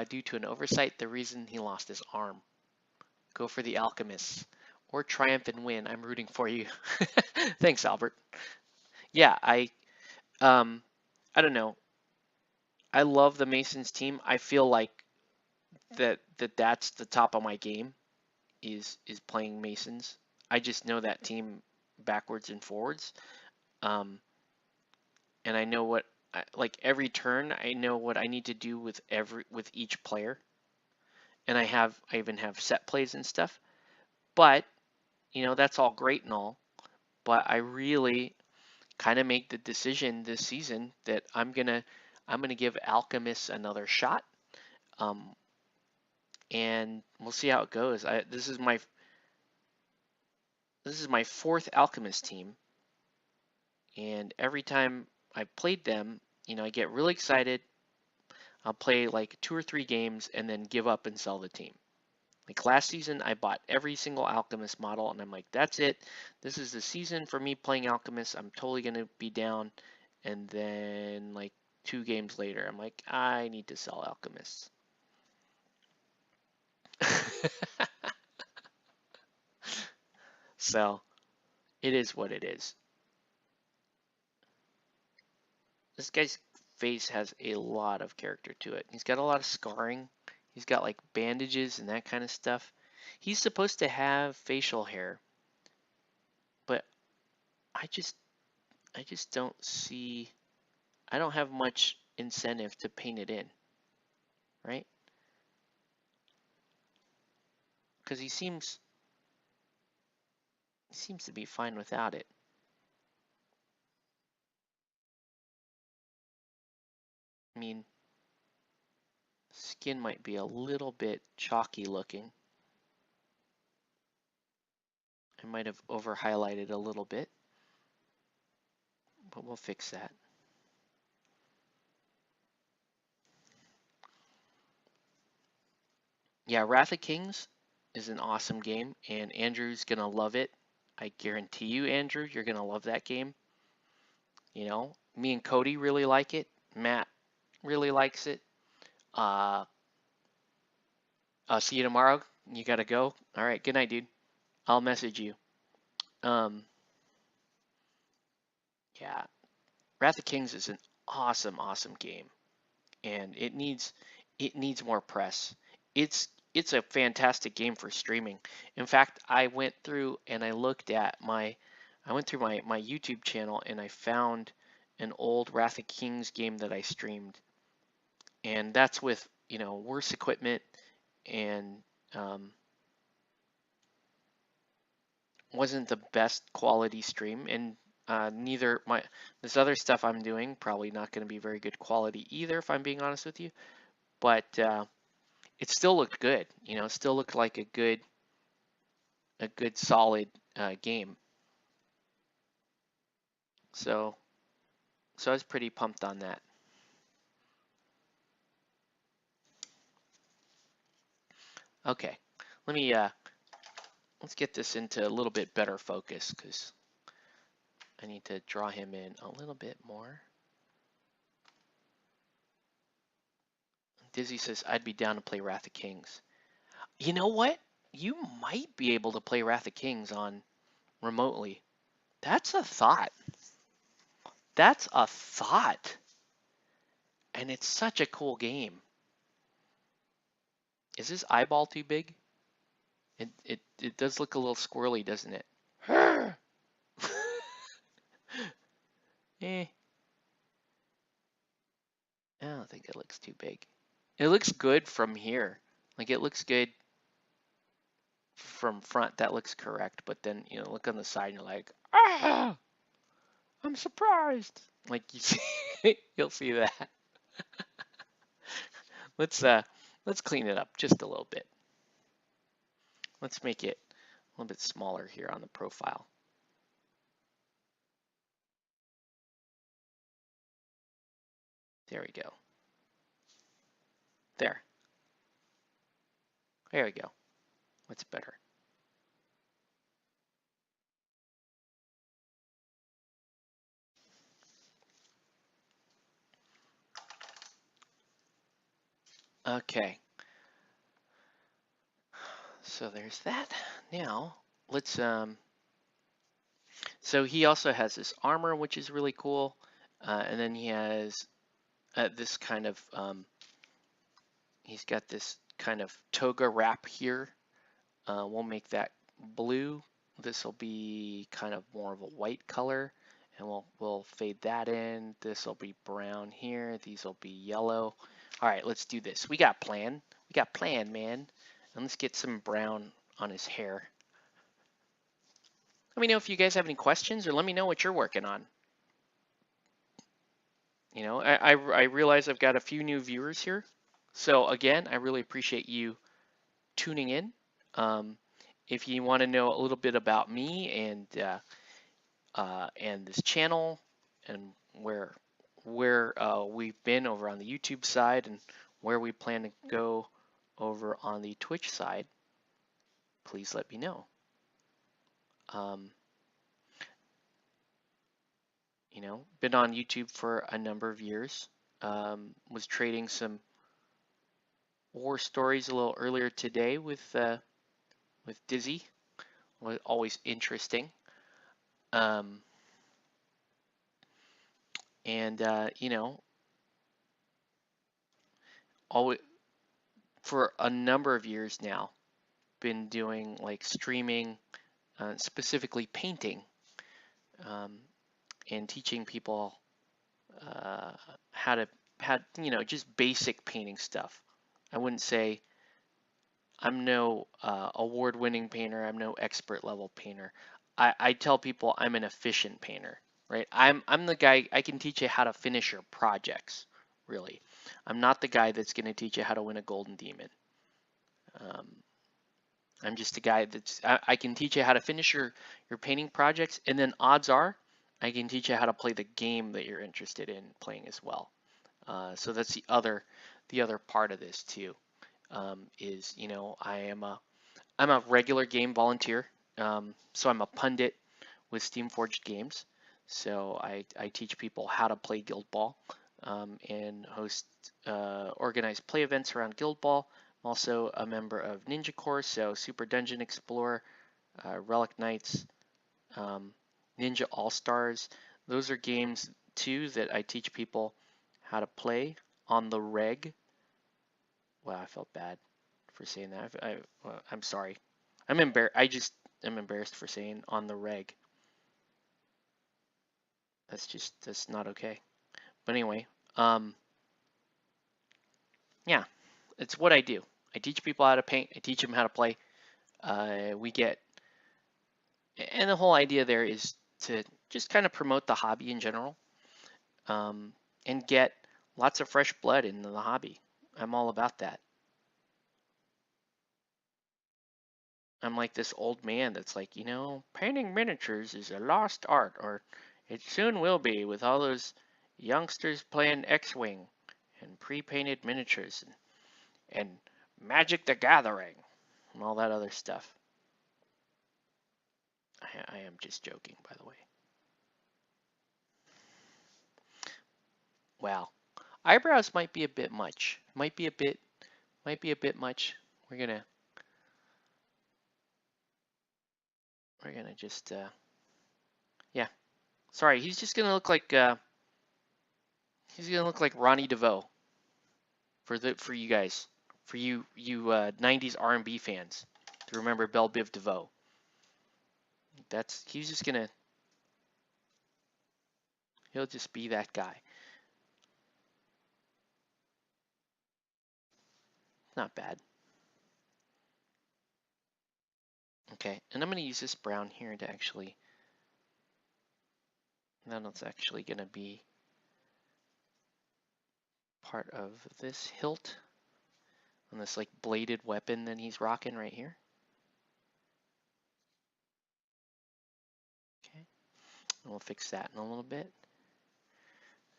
due to an oversight, the reason he lost his arm. Go for the Alchemists or triumph and win. I'm rooting for you. Thanks, Albert. Yeah, um, I don't know. I love the Masons team. I feel like that's the top of my game is playing Masons. I just know that team backwards and forwards. Um, and I know like every turn, I know what I need to do with each player. And I even have set plays and stuff. But, that's all great and all. But I really kind of make the decision this season that I'm gonna give Alchemist another shot. Um, and we'll see how it goes. This is my fourth Alchemist team, and every time I played them, I get really excited. I'll play like 2 or 3 games and then give up and sell the team. Like last season, I bought every single Alchemist model, and I'm like, that's it. This is the season for me playing Alchemist. I'm totally gonna be down. And then like 2 games later, I'm like, I need to sell Alchemists. So it is what it is. This guy's face has a lot of character to it. He's got a lot of scarring. He's got like bandages and that kind of stuff. He's supposed to have facial hair, but I just I just don't see I don't have much incentive to paint it in, right? Because he seems to be fine without it. I mean, skin might be a little bit chalky looking. I might have over highlighted a little bit, but we'll fix that. Yeah, Wrath of Kings is an awesome game, and Andrew's gonna love it. I guarantee you, Andrew, you're gonna love that game. Me and Cody really like it. Matt really likes it. Uh, I'll see you tomorrow. You gotta go. All right, good night, dude. I'll message you. Um, yeah, Wrath of Kings is an awesome, awesome game, and it needs more press. It's a fantastic game for streaming. In fact, I went through my YouTube channel and I found an old Wrath of Kings game that I streamed, and that's with worse equipment and um, wasn't the best quality stream, and neither my this other stuff I'm doing probably not going to be very good quality either, if I'm being honest with you. But it still looked good. It still looked like a good solid game. So so I was pretty pumped on that. Okay, let me let's get this into a little bit better focus because I need to draw him in a little bit more. Dizzy says, I'd be down to play Wrath of Kings. You know what? You might be able to play Wrath of Kings on remotely. That's a thought. That's a thought. And it's such a cool game. Is this eyeball too big? It does look a little squirrely, doesn't it? Eh, I don't think it looks too big. It looks good from here. Like it looks good from front. That looks correct. But then, look on the side and you're like, ah, I'm surprised. Like you see, you'll see that. Let's clean it up just a little bit. Let's make it a little bit smaller here on the profile. There we go. There. There we go. What's better? Okay. So there's that. Now let's so he also has this armor, which is really cool, and then he has this kind of he's got this kind of toga wrap here. We'll make that blue. This will be kind of more of a white color, and we'll fade that in. This will be brown here. These will be yellow. All right, let's do this. We got plan. We got plan, man. And let's get some brown on his hair. Let me know if you guys have any questions, or let me know what you're working on. I realize I've got a few new viewers here. So again, I really appreciate you tuning in. If you want to know a little bit about me and this channel and where we've been over on the YouTube side and where we plan to go over on the Twitch side, please let me know. Been on YouTube for a number of years. Was trading some war stories a little earlier today with Dizzy. Was always interesting. Always for a number of years now, been doing like streaming, specifically painting, and teaching people how to just basic painting stuff. I wouldn't say I'm no award-winning painter. I'm no expert level painter. I tell people I'm an efficient painter, right? I'm the guy. I can teach you how to finish your projects. Really, I'm not the guy that's going to teach you how to win a golden demon. I'm just a guy I can teach you how to finish your painting projects, and then odds are I can teach you how to play the game that you're interested in playing as well. So that's the other part of this too. Is I'm a regular game volunteer, so I'm a pundit with Steamforged Games. So I teach people how to play Guild Ball and host organized play events around Guild Ball. I'm also a member of Ninja Corps, so Super Dungeon Explorer, Relic Knights, Ninja All Stars. Those are games too that I teach people how to play on the reg. Wow, I felt bad for saying that. I'm sorry. I'm embarrassed. I'm embarrassed for saying on the reg. That's not okay. But anyway, yeah, it's what I do. I teach people how to paint. I teach them how to play. And the whole idea there is to just kind of promote the hobby in general, and get lots of fresh blood into the hobby. I'm all about that. I'm like this old man that's like, painting miniatures is a lost art, or it soon will be with all those youngsters playing X-Wing and pre-painted miniatures and Magic the Gathering and all that other stuff. I am just joking, by the way. Wow. Eyebrows might be a bit much. Might be a bit much. We're gonna just yeah. Sorry, he's just gonna look like Ronnie DeVoe for you guys, for you 90s R&B fans to remember Belle Biv DeVoe. He's just gonna he'll just be that guy. Not bad. Okay, and I'm gonna use this brown here to actually. Then it's actually gonna be part of this hilt on this like bladed weapon that he's rocking right here. Okay, and we'll fix that in a little bit.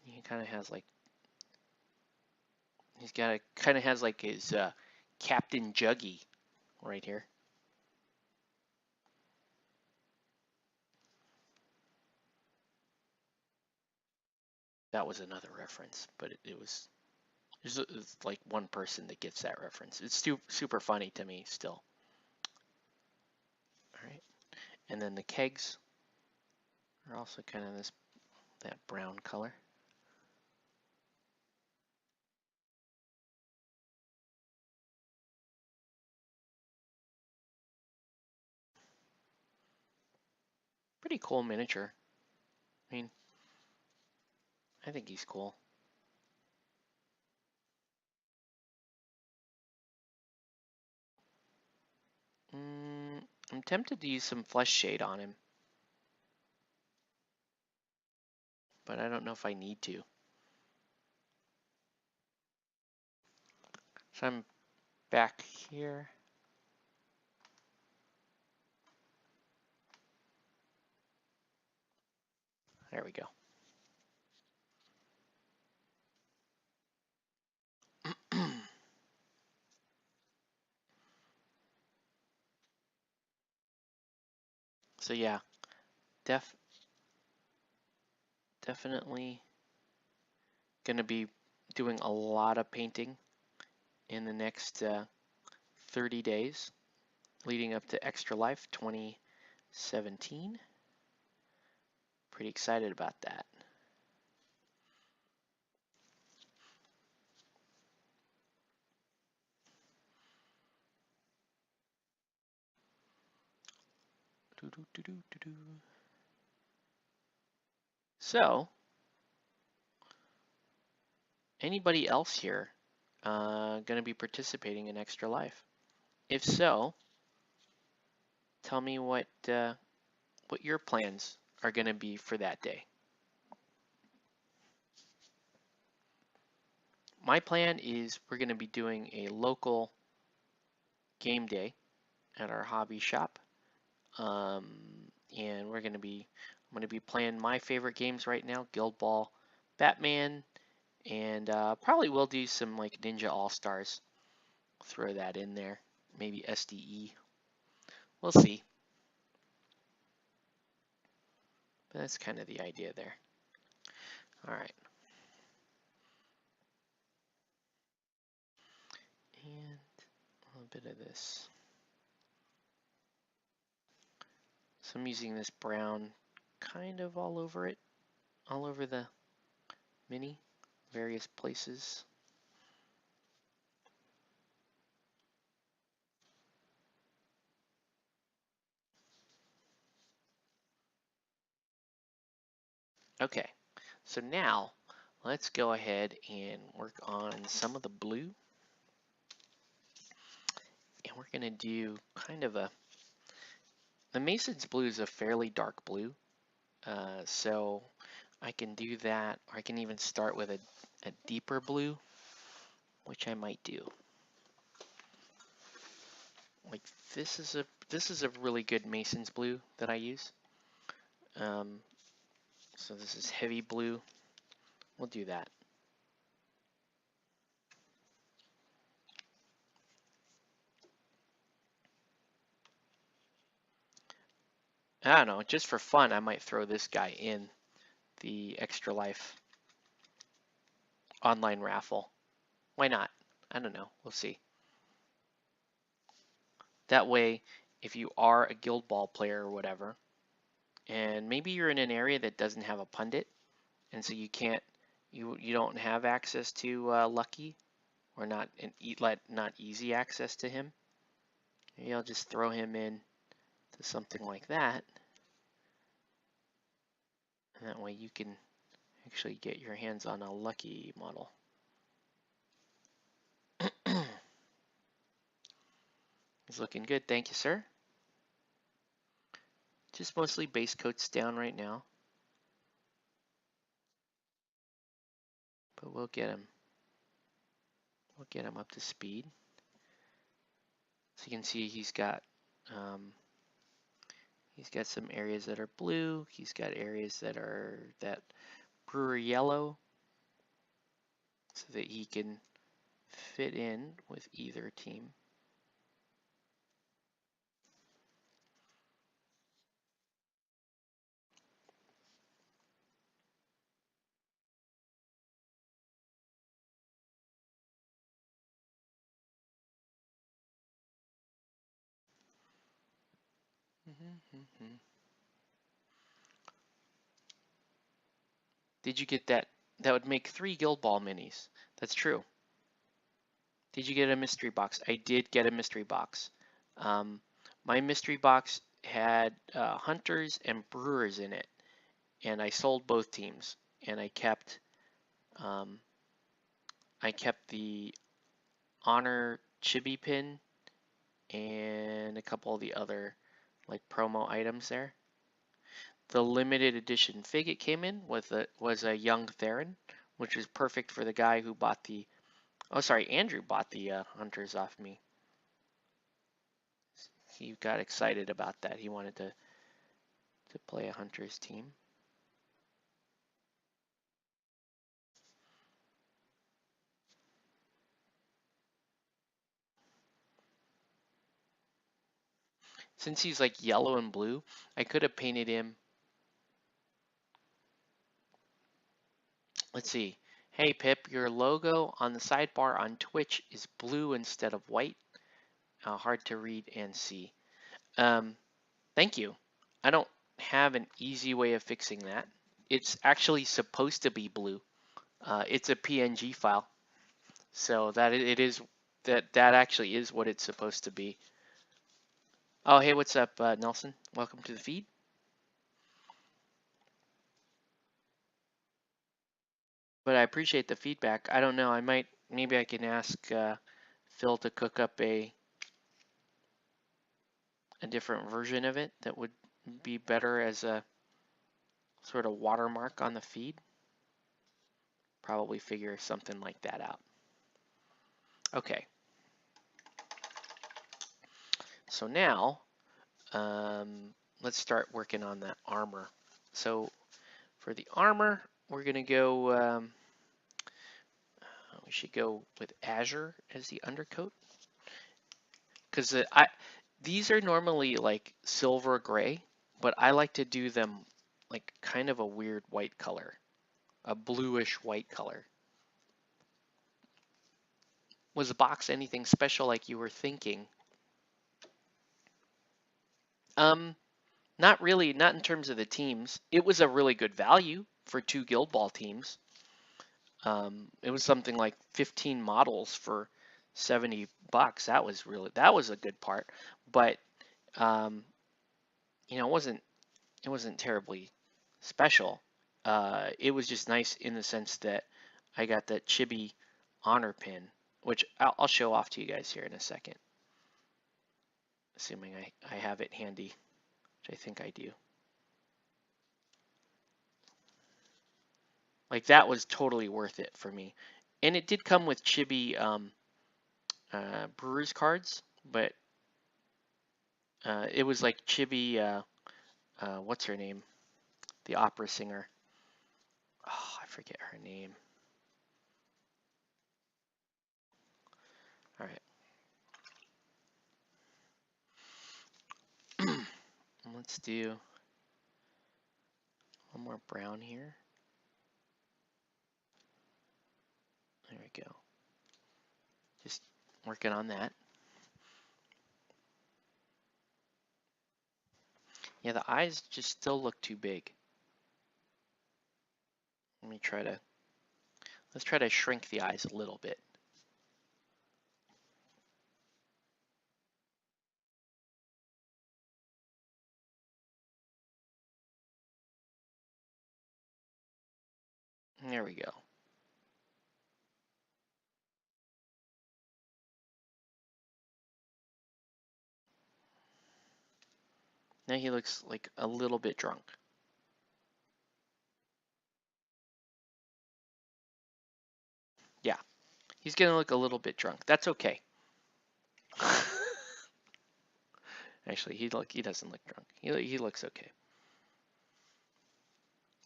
He kind of has like his Captain Juggy right here. That was another reference, but it's like one person that gets that reference. It's super funny to me still. All right, and then the kegs are also kind of that brown color. Pretty cool miniature. I mean, I think he's cool. I'm tempted to use some flesh shade on him, but I don't know if I need to. So I'm back here. There we go. So yeah, definitely gonna be doing a lot of painting in the next 30 days leading up to Extra Life 2017. Pretty excited about that. So, anybody else here going to be participating in Extra Life? If so, tell me what your plans are going to be for that day. My plan is we're going to be doing a local game day at our hobby shop, and I'm going to be playing my favorite games right now: Guild Ball, Batman, and probably we'll do some like Ninja All Stars. Throw that in there, maybe SDE. We'll see. But that's kind of the idea there. All right. And a little bit of this. So I'm using this brown kind of all over it, all over the mini, various places. Okay, so now let's go ahead and work on some of the blue. And we're gonna do kind of the Mason's blue is a fairly dark blue. So I can do that, or I can even start with a deeper blue, which I might do. Like this is a really good Mason's blue that I use. So this is heavy blue. We'll do that. I don't know, just for fun, I might throw this guy in the Extra Life online raffle. Why not? I don't know. We'll see. That way, if you are a Guild Ball player or whatever, and maybe you're in an area that doesn't have a pundit, and so you don't have access to Lucky, or not easy access to him. Maybe I'll just throw him in to something like that, and that way you can actually get your hands on a Lucky model. It's looking good, thank you, sir. Just mostly base coats down right now, but we'll get him. We'll get him up to speed. So you can see he's got some areas that are blue. He's got areas that are that Brewer yellow, so that he can fit in with either team. Did you get that? That would make 3 Guild Ball minis. That's true. Did you get a mystery box? I did get a mystery box. My mystery box had Hunters and Brewers in it, and I sold both teams, and um, I kept the Honor Chibi pin and a couple of the other like promo items there. The limited edition fig it came in with was a young Theron, which is perfect for the guy who bought the. Oh, sorry, Andrew bought the Hunters off me. He got excited about that. He wanted to play a Hunters team. Since he's like yellow and blue, I could have painted him. Let's see. Hey Pip, your logo on the sidebar on Twitch is blue instead of white. Hard to read and see. Thank you. I don't have an easy way of fixing that. It's actually supposed to be blue. It's a PNG file, so that actually is what it's supposed to be. Oh, hey, what's up, Nelson? Welcome to the feed. But I appreciate the feedback. I don't know. Maybe I can ask Phil to cook up a different version of it that would be better as a sort of watermark on the feed. Probably figure something like that out. Okay. So now, let's start working on that armor. So for the armor, we're going to go, we should go with Azure as the undercoat. Because these are normally like silver gray, but I like to do them like kind of a weird white color, a bluish white color. Was the box anything special like you were thinking? Not really, not in terms of the teams. It was a really good value for 2 Guild Ball teams. It was something like 15 models for $70. That was a good part. But you know, it wasn't terribly special. It was just nice in the sense that I got that Chibi honor pin, which I'll show off to you guys here in a second, assuming I have it handy, which I think I do. Like that was totally worth it for me, and it did come with Chibi Brewers cards, but it was like Chibi. What's her name? The opera singer. Oh, I forget her name. All right. Let's do One more brown here. There we go. Just working on that. Yeah, the eyes just still look too big. Let's try to shrink the eyes a little bit. There we go. Now he looks like a little bit drunk. Yeah, he's gonna look a little bit drunk. That's okay. Actually, he doesn't look drunk. He looks okay.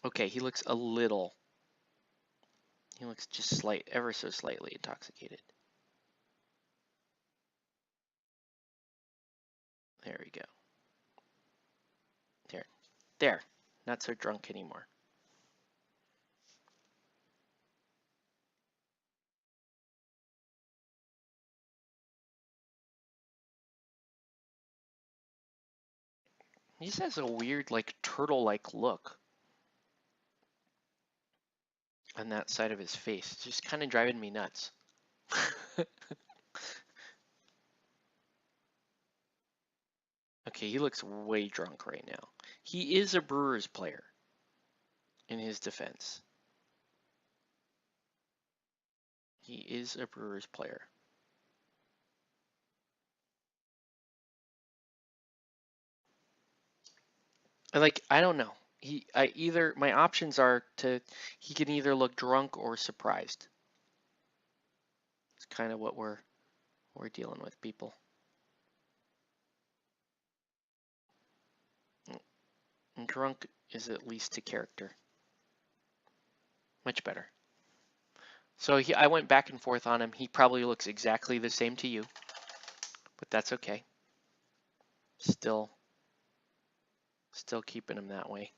Okay, he looks just ever so slightly intoxicated. There we go. There. Not so drunk anymore. He just has a weird, like, turtle-like look on that side of his face. It's just kind of driving me nuts. Okay, he looks way drunk right now. He is a Brewers player, in his defense. He is a Brewers player. Like, I don't know. My options are he can either look drunk or surprised. It's kind of what we're dealing with, people. And drunk is at least to character. Much better. So I went back and forth on him. He probably looks exactly the same to you, but that's okay. Still keeping him that way.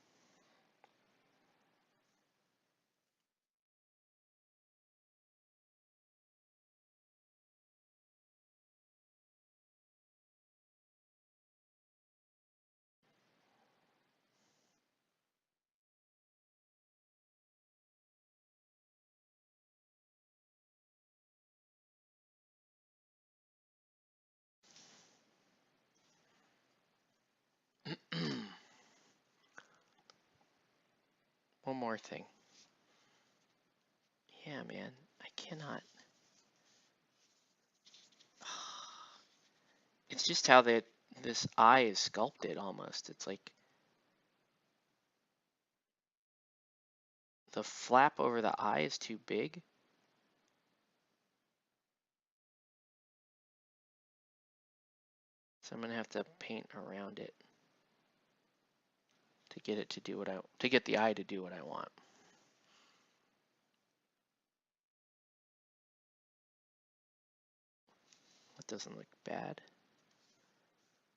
One more thing. Yeah, man, I cannot. It's just how this eye is sculpted almost. It's like the flap over the eye is too big. So I'm gonna have to paint around it to get it to do to get the eye to do what I want. That doesn't look bad.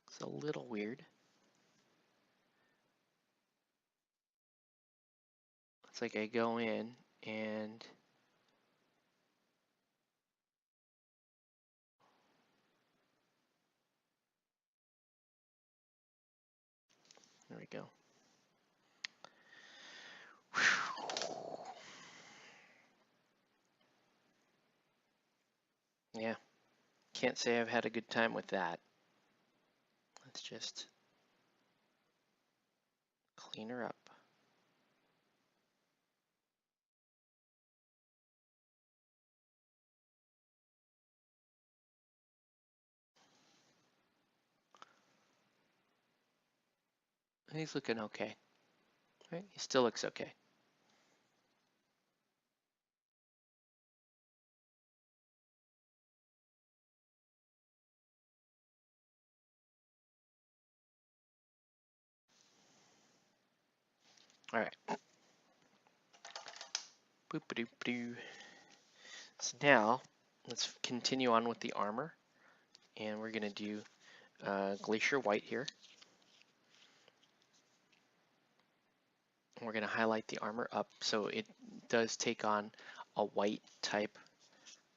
It's a little weird. It's like I go in and there we go. Yeah, can't say I've had a good time with that. Let's just clean her up. And he's looking okay. Right? He still looks okay. All right. Boop-a-doop-doo. So now let's continue on with the armor, and we're gonna do glacier white here. We're going to highlight the armor up so it does take on a white type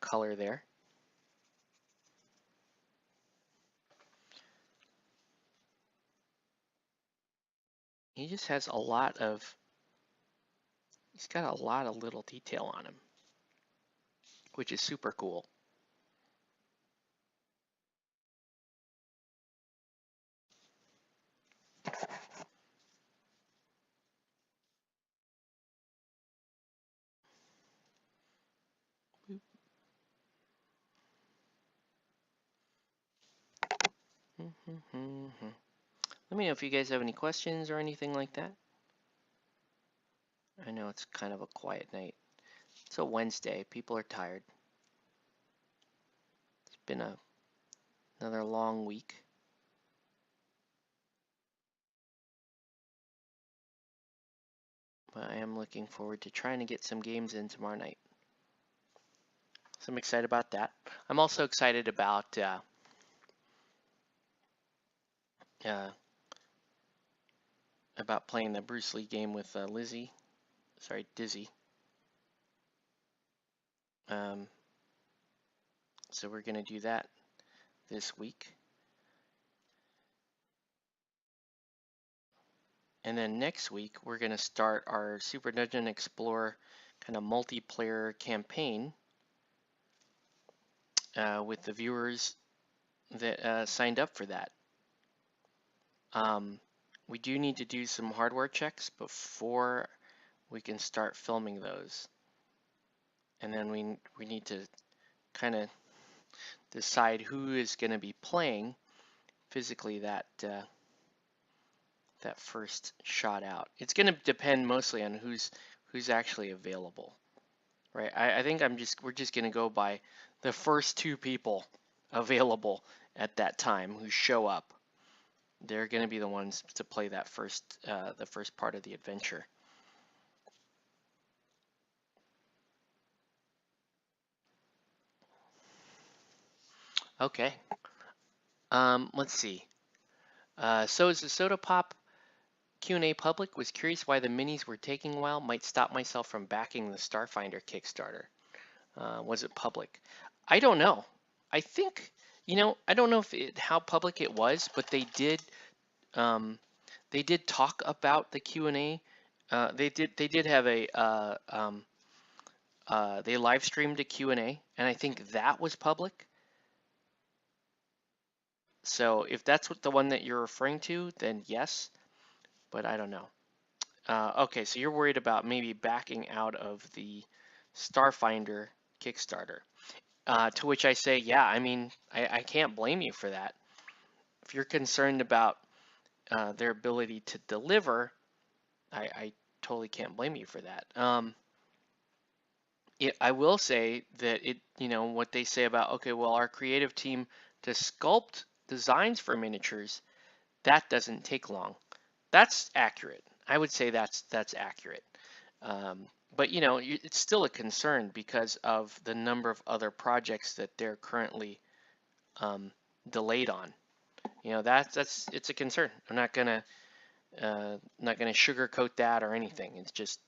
color there. He just has a lot of, he's got a lot of little detail on him, which is super cool. Let me know if you guys have any questions or anything like that. I know it's kind of a quiet night. It's a Wednesday. People are tired. It's been another long week. But I am looking forward to trying to get some games in tomorrow night. So I'm excited about that. I'm also excited about playing the Bruce Lee game with Dizzy. So we're going to do that this week. And then next week, we're going to start our Super Dungeon Explorer kind of multiplayer campaign with the viewers that signed up for that. We do need to do some hardware checks before we can start filming those. And then we need to kind of decide who is going to be playing physically that first shot out. It's going to depend mostly on who's actually available, right? I think we're just going to go by the first 2 people available at that time who show up. They're going to be the ones to play that the first part of the adventure. Okay. Let's see. So is the Soda Pop Q&A public? Was curious why the minis were taking a while. Might stop myself from backing the Starfinder Kickstarter. Was it public? I don't know. I think, I don't know how public it was, but they did talk about the Q&A. They did have they live streamed a Q&A, and I think that was public. So if that's the one that you're referring to, then yes, but I don't know. Okay, so you're worried about maybe backing out of the Starfinder Kickstarter. To which I say, yeah, I mean, I can't blame you for that. If you're concerned about their ability to deliver, I totally can't blame you for that. I will say that what they say about, okay, well, our creative team to sculpt designs for miniatures, that doesn't take long. That's accurate. I would say that's accurate. But it's still a concern because of the number of other projects that they're currently delayed on. It's a concern. I'm not gonna sugarcoat that or anything. It's just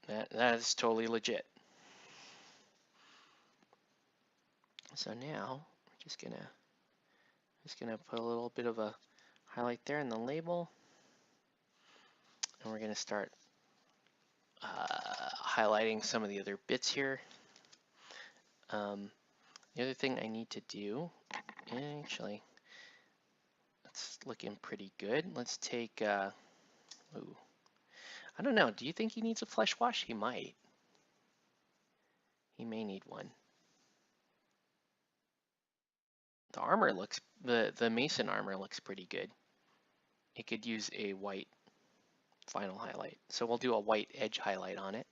that is totally legit. So now we're just gonna put a little bit of a highlight there in the label, and we're gonna start highlighting some of the other bits here. The other thing I need to do, actually, it's looking pretty good. Let's take, ooh, I don't know. Do you think he needs a flesh wash? He might. He may need one. The armor looks, the Mason armor looks pretty good. It could use a white final highlight. So we'll do a white edge highlight on it.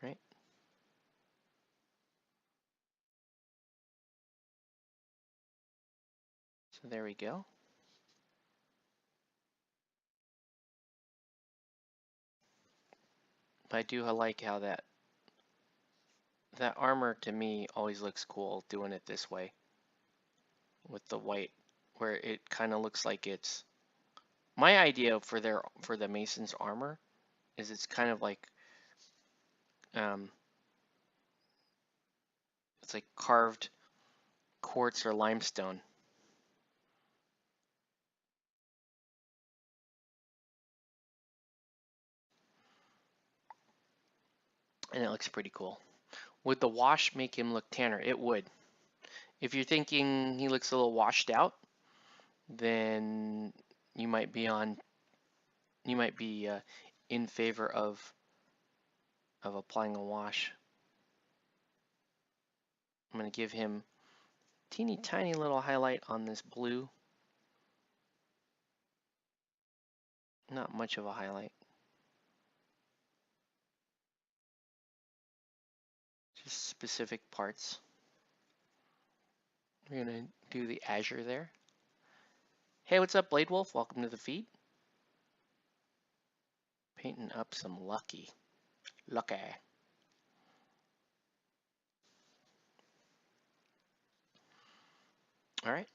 Right. So there we go. I do like how that That armor to me always looks cool doing it this way with the white, where it kind of looks like it's my idea for the Mason's armor is it's kind of like um, it's like carved quartz or limestone. And it looks pretty cool. Would the wash make him look tanner? It would. If you're thinking he looks a little washed out, then you might be in favor of applying a wash. I'm going to give him teeny tiny little highlight on this blue. Not much of a highlight. Just specific parts. We're going to do the azure there. Hey, what's up, Blade Wolf? Welcome to the feed. Painting up some Lucky. Lucky. All right.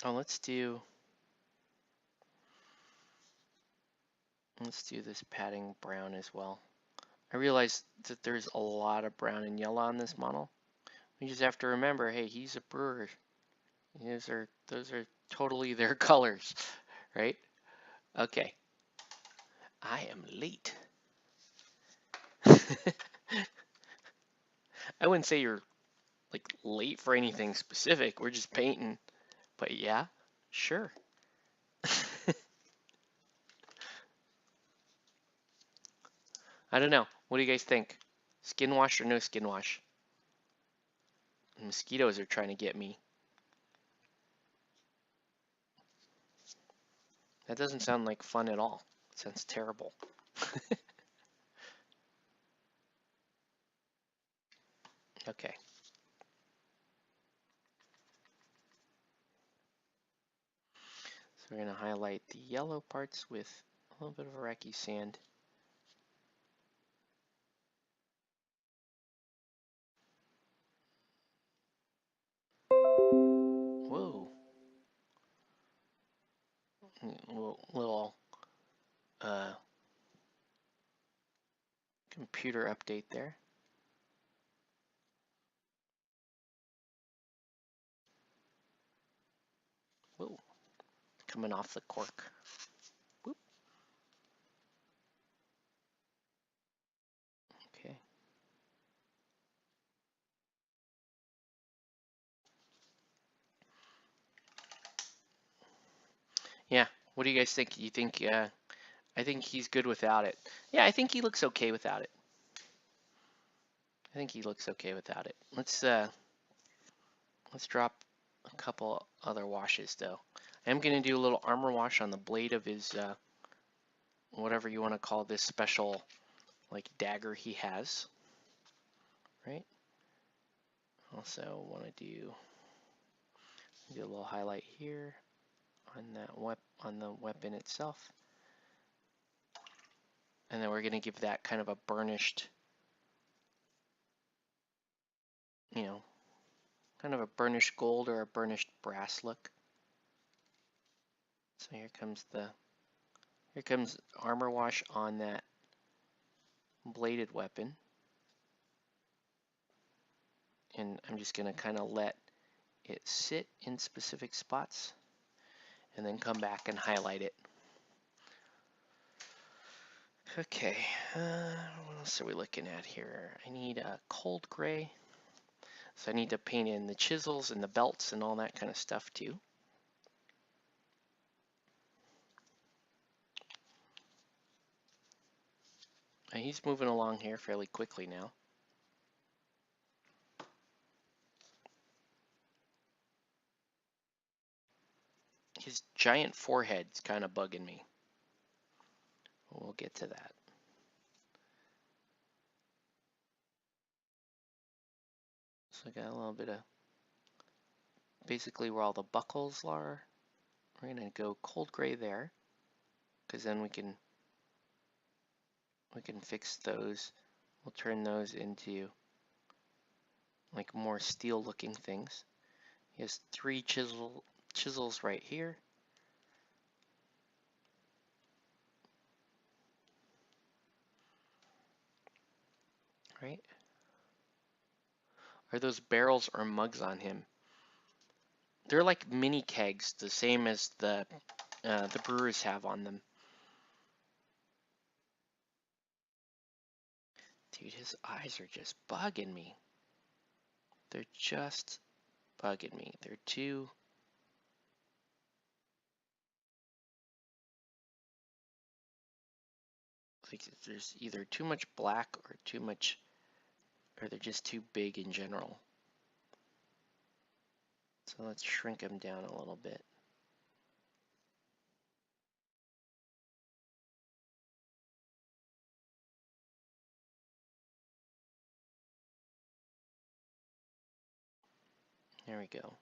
Oh, let's do this padding brown as well. I realize that there's a lot of brown and yellow on this model. We just have to remember, hey, he's a brewer. Those are totally their colors, right? Okay. I am late. I wouldn't say you're like late for anything specific. We're just painting. But yeah, sure. I don't know. What do you guys think? Skin wash or no skin wash? The mosquitoes are trying to get me. That doesn't sound like fun at all. It sounds terrible. Okay. So we're going to highlight the yellow parts with a little bit of Iraqi sand. Whoa. Little computer update there. Whoa. Coming off the cork. Whoop. Okay. Yeah. What do you guys think? You think, I think he's good without it. Yeah, I think he looks okay without it. I think he looks okay without it. Let's drop a couple other washes though. I'm gonna do a little armor wash on the blade of his whatever you want to call this special like dagger he has. Right? Also want to do a little highlight here on the weapon itself. And then we're gonna give that kind of a burnished, you know, kind of a burnished gold or a burnished brass look. So here comes armor wash on that bladed weapon. And I'm just going to kind of let it sit in specific spots and then come back and highlight it. Okay, what else are we looking at here? I need a cold gray. So I need to paint in the chisels and the belts and all that kind of stuff too. And he's moving along here fairly quickly now. His giant forehead's kind of bugging me. We'll get to that. So I got a little bit of basically where all the buckles are. We're going to go cold gray there because then we can fix those We'll turn those into like more steel looking things. He has 3 chisels right here. Right? Are those barrels or mugs on him? They're like mini kegs, the same as the brewers have on them. Dude, his eyes are just bugging me. They're just bugging me. They're too... like there's either too much black or too much... or they're just too big in general. So let's shrink them down a little bit. There we go.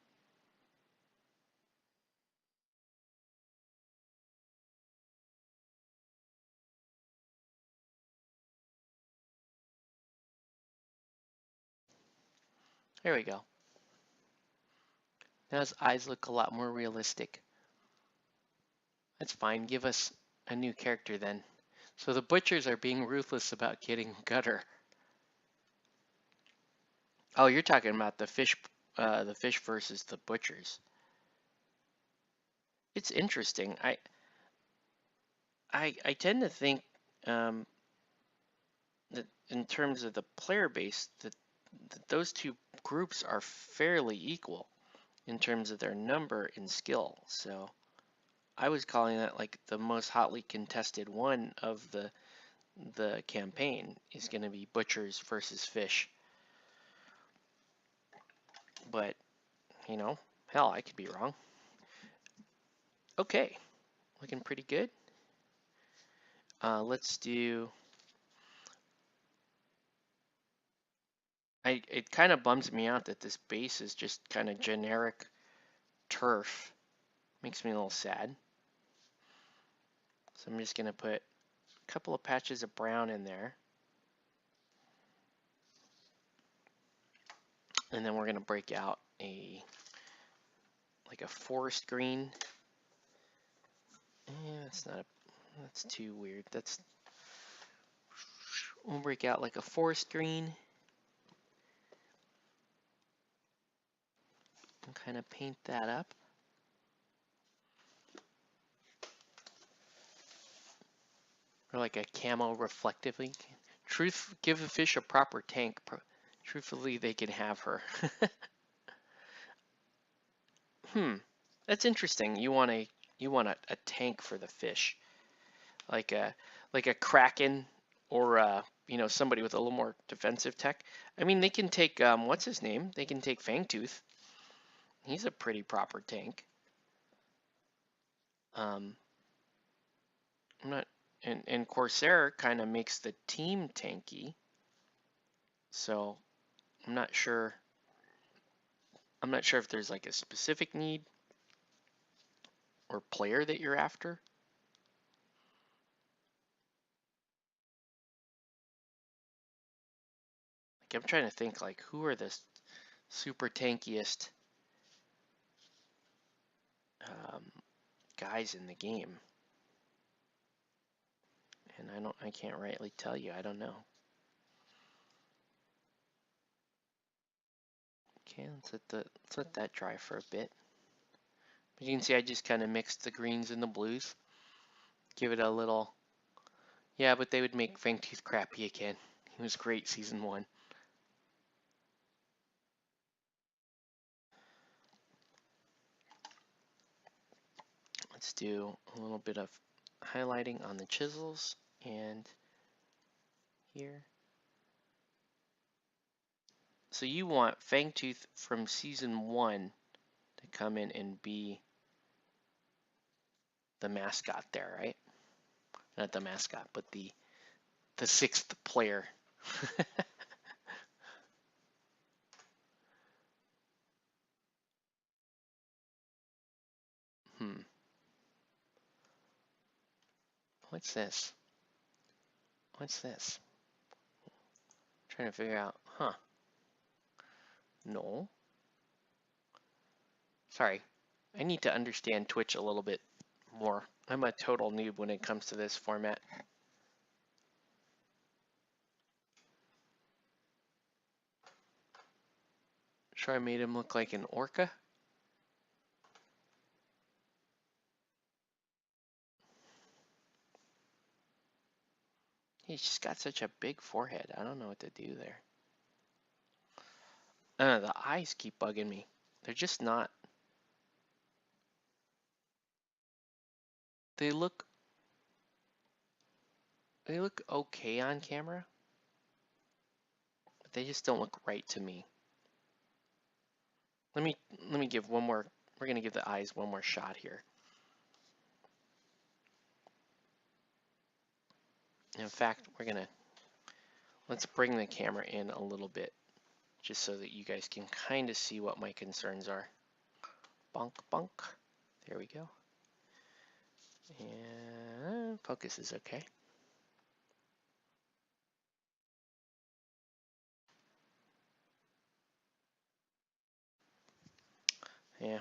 There we go. Now his eyes look a lot more realistic. That's fine. Give us a new character then. So the butchers are being ruthless about getting Gutter. Oh, you're talking about the fish versus the butchers. It's interesting. I tend to think that in terms of the player base, that those two groups are fairly equal in terms of their number and skill. So I was calling that like the most hotly contested one of the campaign is going to be butchers versus fish. But, you know, hell, I could be wrong. Okay, looking pretty good. Let's do... it kind of bums me out that this base is just kind of generic turf. Makes me a little sad. So I'm just going to put a couple of patches of brown in there. And then we're going to break out like a forest green. That's too weird. We'll break out like a forest green. And kind of paint that up. Or like a camo reflectively. Give a fish a proper tank. Truthfully, they can have her. That's interesting. You want a tank for the fish, like a kraken or somebody with a little more defensive tech. I mean, they can take what's his name? They can take Fangtooth. He's a pretty proper tank. I'm not, and Corsair kind of makes the team tanky. So I'm not sure. I'm not sure if there's like a specific need or player that you're after. Like I'm trying to think like who are the super tankiest guys in the game. And I can't rightly tell you. I don't know. Okay, let's let that dry for a bit. But you can see I just kind of mixed the greens and the blues. Give it a little. Yeah, but they would make Fangtooth crappy again. He was great season 1. Let's do a little bit of highlighting on the chisels and here. So you want Fangtooth from season 1 to come in and be the mascot there, right? Not the mascot, but the 6th player. What's this? What's this? Trying to figure out, huh? No. Sorry. I need to understand Twitch a little bit more. I'm a total noob when it comes to this format. Sure, I made him look like an orca. He's just got such a big forehead. I don't know what to do there. The eyes keep bugging me. They're just not. They look okay on camera, but they just don't look right to me. Let me give one more. We're gonna give the eyes one more shot here. In fact, let's bring the camera in a little bit, just so that you guys can kind of see what my concerns are. Bonk, bonk. There we go. And focus is okay. Yeah.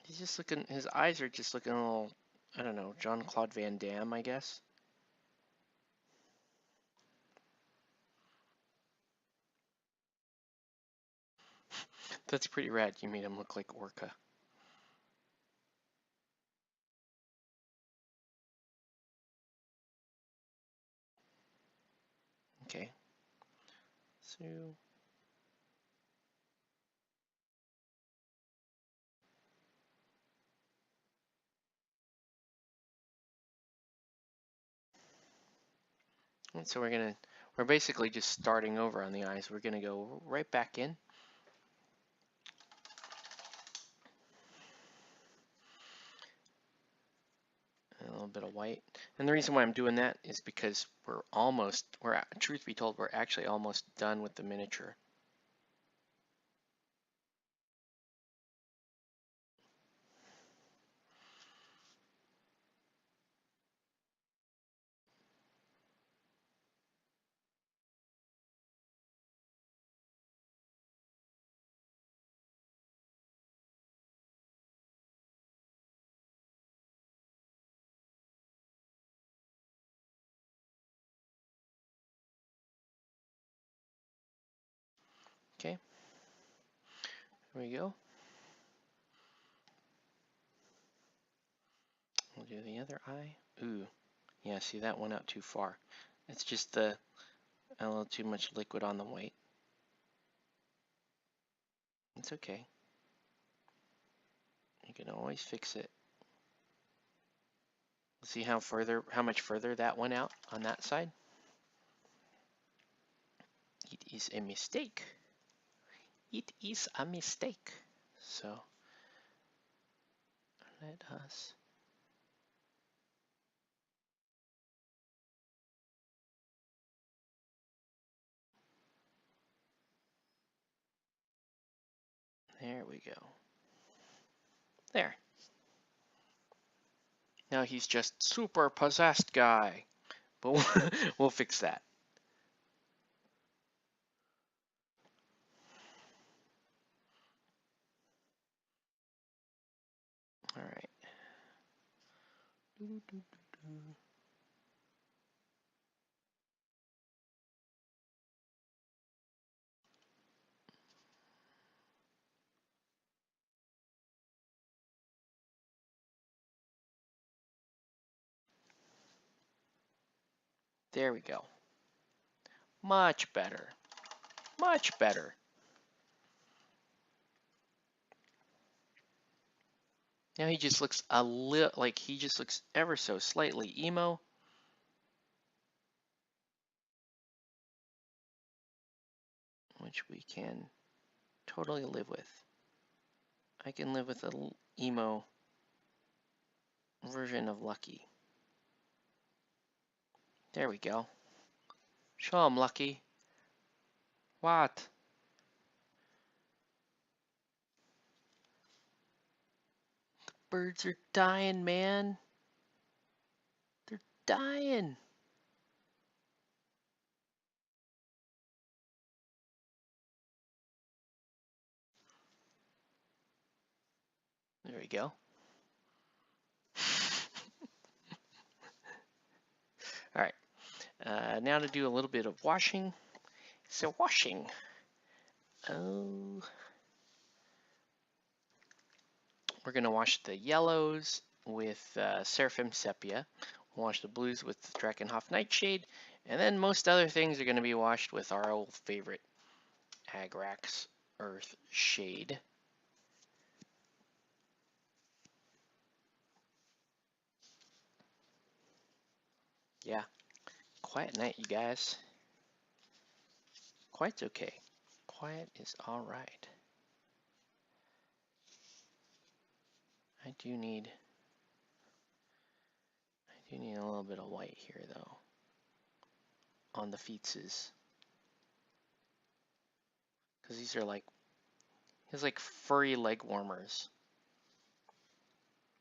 He's just looking, his eyes are just looking a little, I don't know, Jean-Claude Van Damme, I guess. That's pretty rad. You made him look like Orca. Okay. So so we're basically just starting over on the eyes. We're gonna go right back in. A little bit of white. And the reason why I'm doing that is because truth be told, we're actually almost done with the miniature. Okay. Here we go. We'll do the other eye. Ooh. Yeah, see, that went out too far. It's just a little too much liquid on the white. It's okay. You can always fix it. See how much further that went out on that side? It is a mistake. It is a mistake. So let us. There we go. There. Now he's just super possessed guy. But we'll fix that. All right. There we go. Much better. Much better. Now he just looks he just looks ever so slightly emo. Which we can totally live with. I can live with a little emo version of Lucky. There we go. Show him, Lucky. What? The birds are dying, man. dying. There we go. All right. Now to do a little bit of washing. So washing. Oh, we're gonna wash the yellows with Seraphim Sepia. We'll wash the blues with Drakenhof Nightshade, and then most other things are gonna be washed with our old favorite Agrax Earth Shade. Yeah, quiet night, you guys. Quiet's okay. Quiet is all right. I do need a little bit of white here though on the feetses, because these are like furry leg warmers,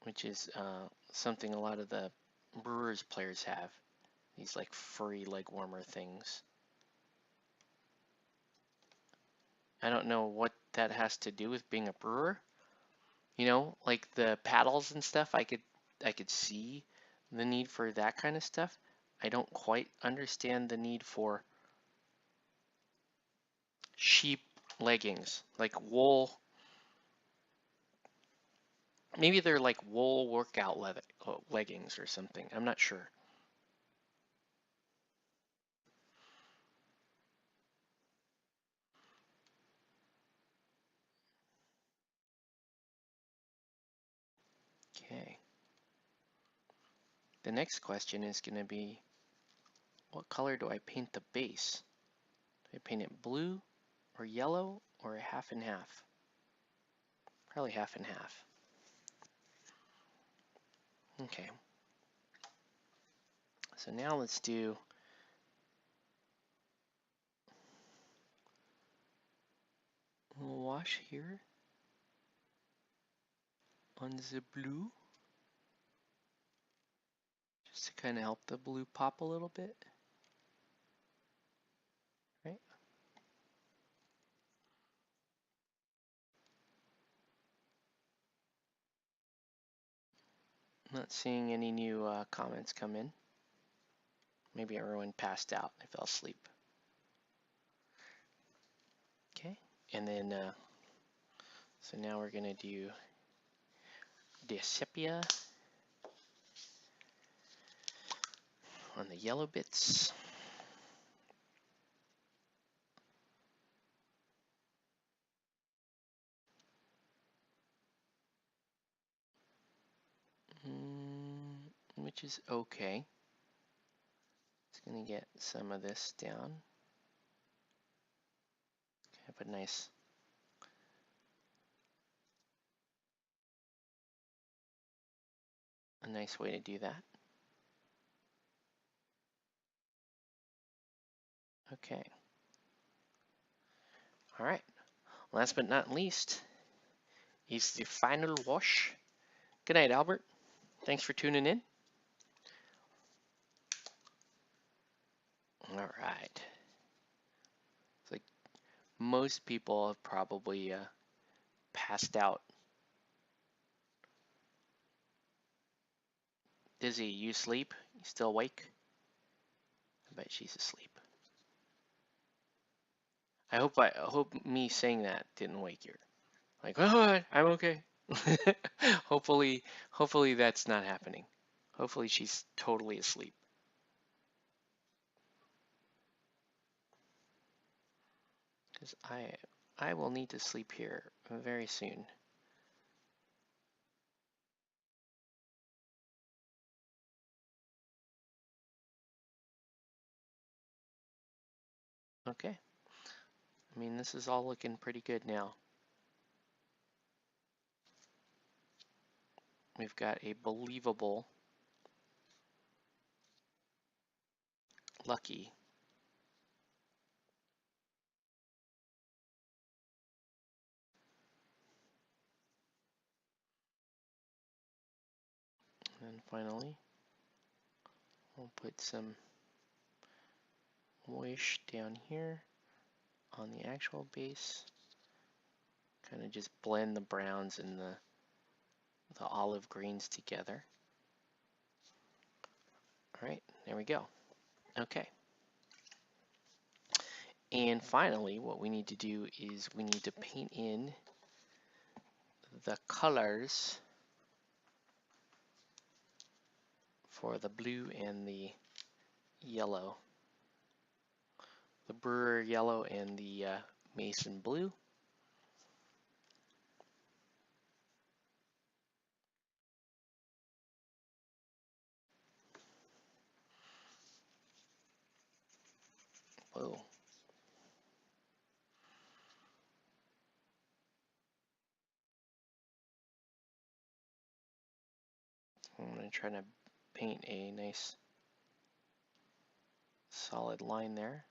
which is something a lot of the Brewers players have. These like furry leg warmer things. I don't know what that has to do with being a brewer. You know, like the paddles and stuff, I could see the need for that kind of stuff. I don't quite understand the need for sheep leggings, like wool. Maybe they're like wool workout leggings or something. I'm not sure. Okay. The next question is going to be, what color do I paint the base? Do I paint it blue or yellow or half and half? Probably half and half. Okay. So now let's do a wash here on the blue, just to kind of help the blue pop a little bit. Right? I'm not seeing any new comments come in. Maybe everyone passed out. I fell asleep. Okay. And then, so now we're going to do the sepia on the yellow bits. Which is okay. It's going to get some of this down. Have a nice way to do that. Okay. All right. Last but not least is the final wash. Good night, Albert. Thanks for tuning in. All right. It's like most people have probably passed out. Dizzy, you sleep? You still awake? I bet she's asleep. I hope me saying that didn't wake you. Like, oh, I'm okay. hopefully that's not happening. Hopefully she's totally asleep. Because I will need to sleep here very soon. Okay. I mean, this is all looking pretty good now. We've got a believable Lucky. And finally, We'll put some wash down here on the actual base. Kind of just blend the browns and the olive greens together. All right, there we go. Okay. And finally, what we need to do is we need to paint in the colors for the blue and the yellow. The Brewer yellow and the Mason blue. Whoa. I'm going to try to paint a nice solid line there.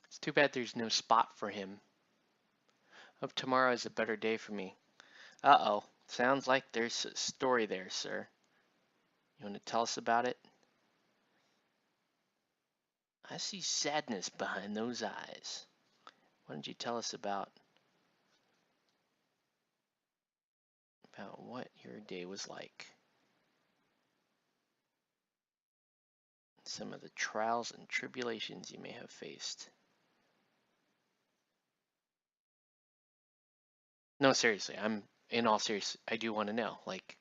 It's too bad there's no spot for him. Hope tomorrow is a better day for me. Uh-oh. Sounds like there's a story there, sir. You want to tell us about it? I see sadness behind those eyes. Why don't you tell us about what your day was like? Some of the trials and tribulations you may have faced. No, seriously, in all seriousness, I do want to know, like,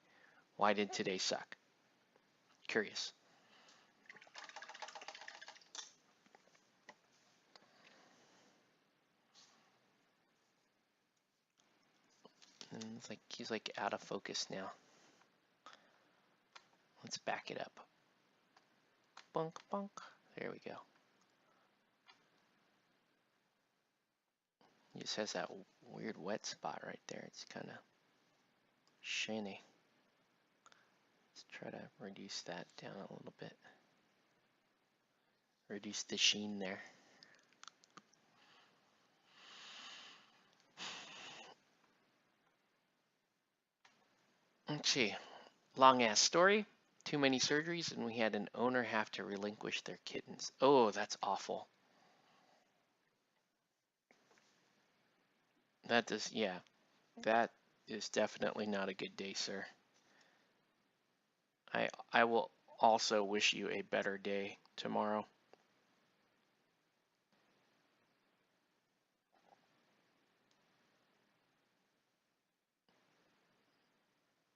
why did today suck? Curious. And it's like he's like out of focus now. Let's back it up. Bunk, bunk. There we go. He just has that weird wet spot right there. It's kind of shiny. Let's try to reduce that down a little bit. Reduce the sheen there. Let's see. Long ass story. Too many surgeries, and we had an owner have to relinquish their kittens. Oh, that's awful. That does, yeah. That is definitely not a good day, sir. I will also wish you a better day tomorrow.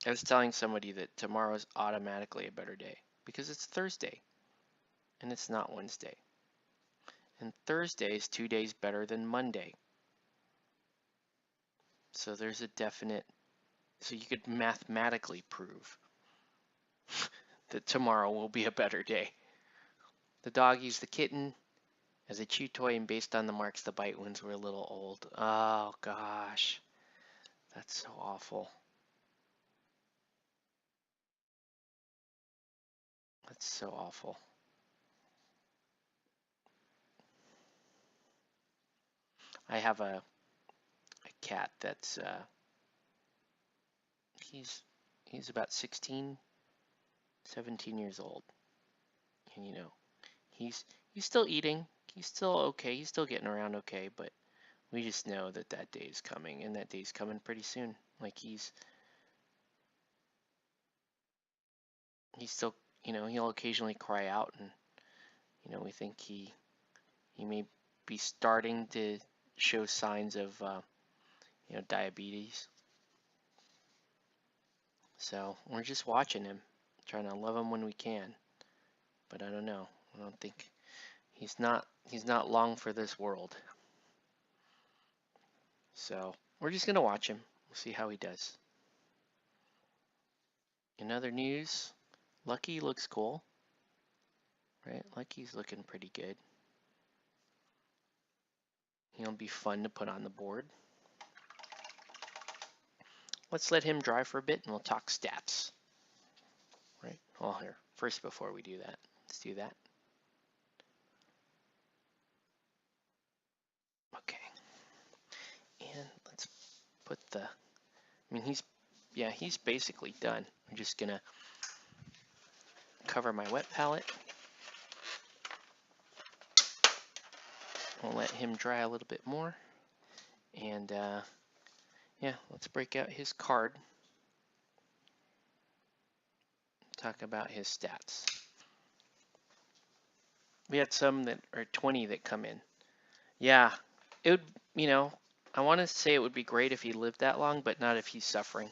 I was telling somebody that tomorrow is automatically a better day because it's Thursday and it's not Wednesday. And Thursday is 2 days better than Monday. So there's a definite, so you could mathematically prove that tomorrow will be a better day. The doggies, the kitten, as a chew toy and based on the marks, the bite wounds were a little old. Oh gosh, that's so awful. That's so awful. I have a cat that's he's about 16, 17 years old, and you know he's still eating. He's still okay. He's still getting around okay, but we just know that that day is coming, and that day's coming pretty soon. Like he's still, you know, he'll occasionally cry out, and you know we think he may be starting to show signs of you know, diabetes. So we're just watching him, trying to love him when we can. But I don't know. I don't think he's not long for this world. So we're just gonna watch him. We'll see how he does. In other news, Lucky looks cool. Right? Lucky's looking pretty good. He'll be fun to put on the board. let's let him dry for a bit and we'll talk stats. Right? Well, here, first before we do that, let's do that. Okay. And let's put the, I mean, he's basically done. I'm just gonna cover my wet palette. We'll let him dry a little bit more. And yeah, let's break out his card. Talk about his stats. We had some that are 20 that come in. Yeah, it would, you know, I want to say it would be great if he lived that long, but not if he's suffering.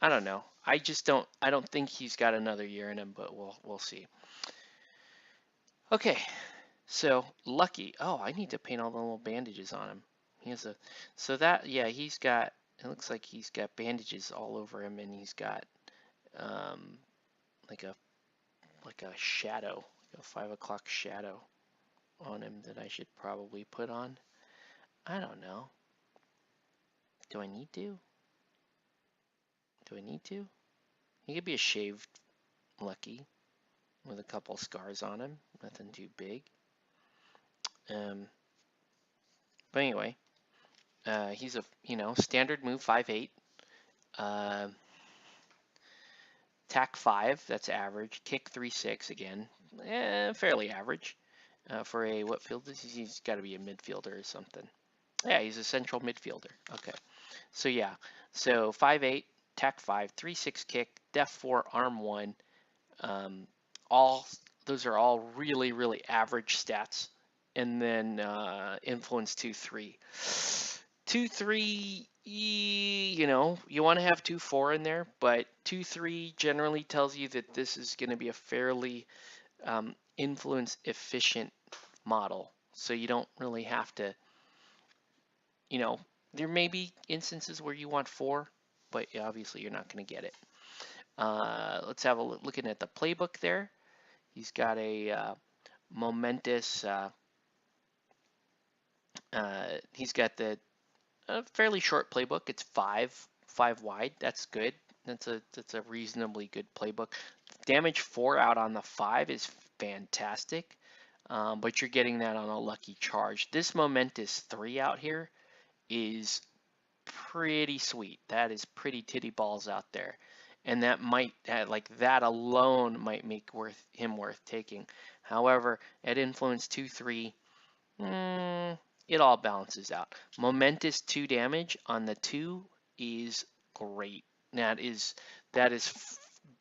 I don't know. I don't think he's got another year in him, but we'll see. Okay, so Lucky. Oh, I need to paint all the little bandages on him. He has so that, yeah, it looks like he's got bandages all over him, and he's got like a shadow, a 5 o'clock shadow on him that I should probably put on. I don't know. Do I need to? Do I need to? He could be a shaved Lucky with a couple scars on him. Nothing too big. But anyway, he's a, standard move 5'8". Tack 5, that's average. Kick 3'6", again, fairly average. For a, what field is he? He's got to be a midfielder or something. Yeah, he's a central midfielder. Okay. So yeah, so 5'8", tack 5, 3'6" kick, def 4, arm 1. Those are all really, really average stats. And then influence 2-3. 2-3, you want to have 2-4 in there, but 2-3 generally tells you that this is going to be a fairly influence efficient model. So you don't really have to, there may be instances where you want 4, but obviously you're not going to get it. Let's have a look, looking at the playbook there. He's got a momentous, he's got the fairly short playbook. It's five wide. That's good. That's a reasonably good playbook. Damage 4 out on the 5 is fantastic, but you're getting that on a lucky charge. This momentous 3 out here is pretty sweet. That is pretty titty balls out there, and that might, like that alone might make him worth taking. However, at influence 2-3, it all balances out. Momentous 2 damage on the 2 is great. That is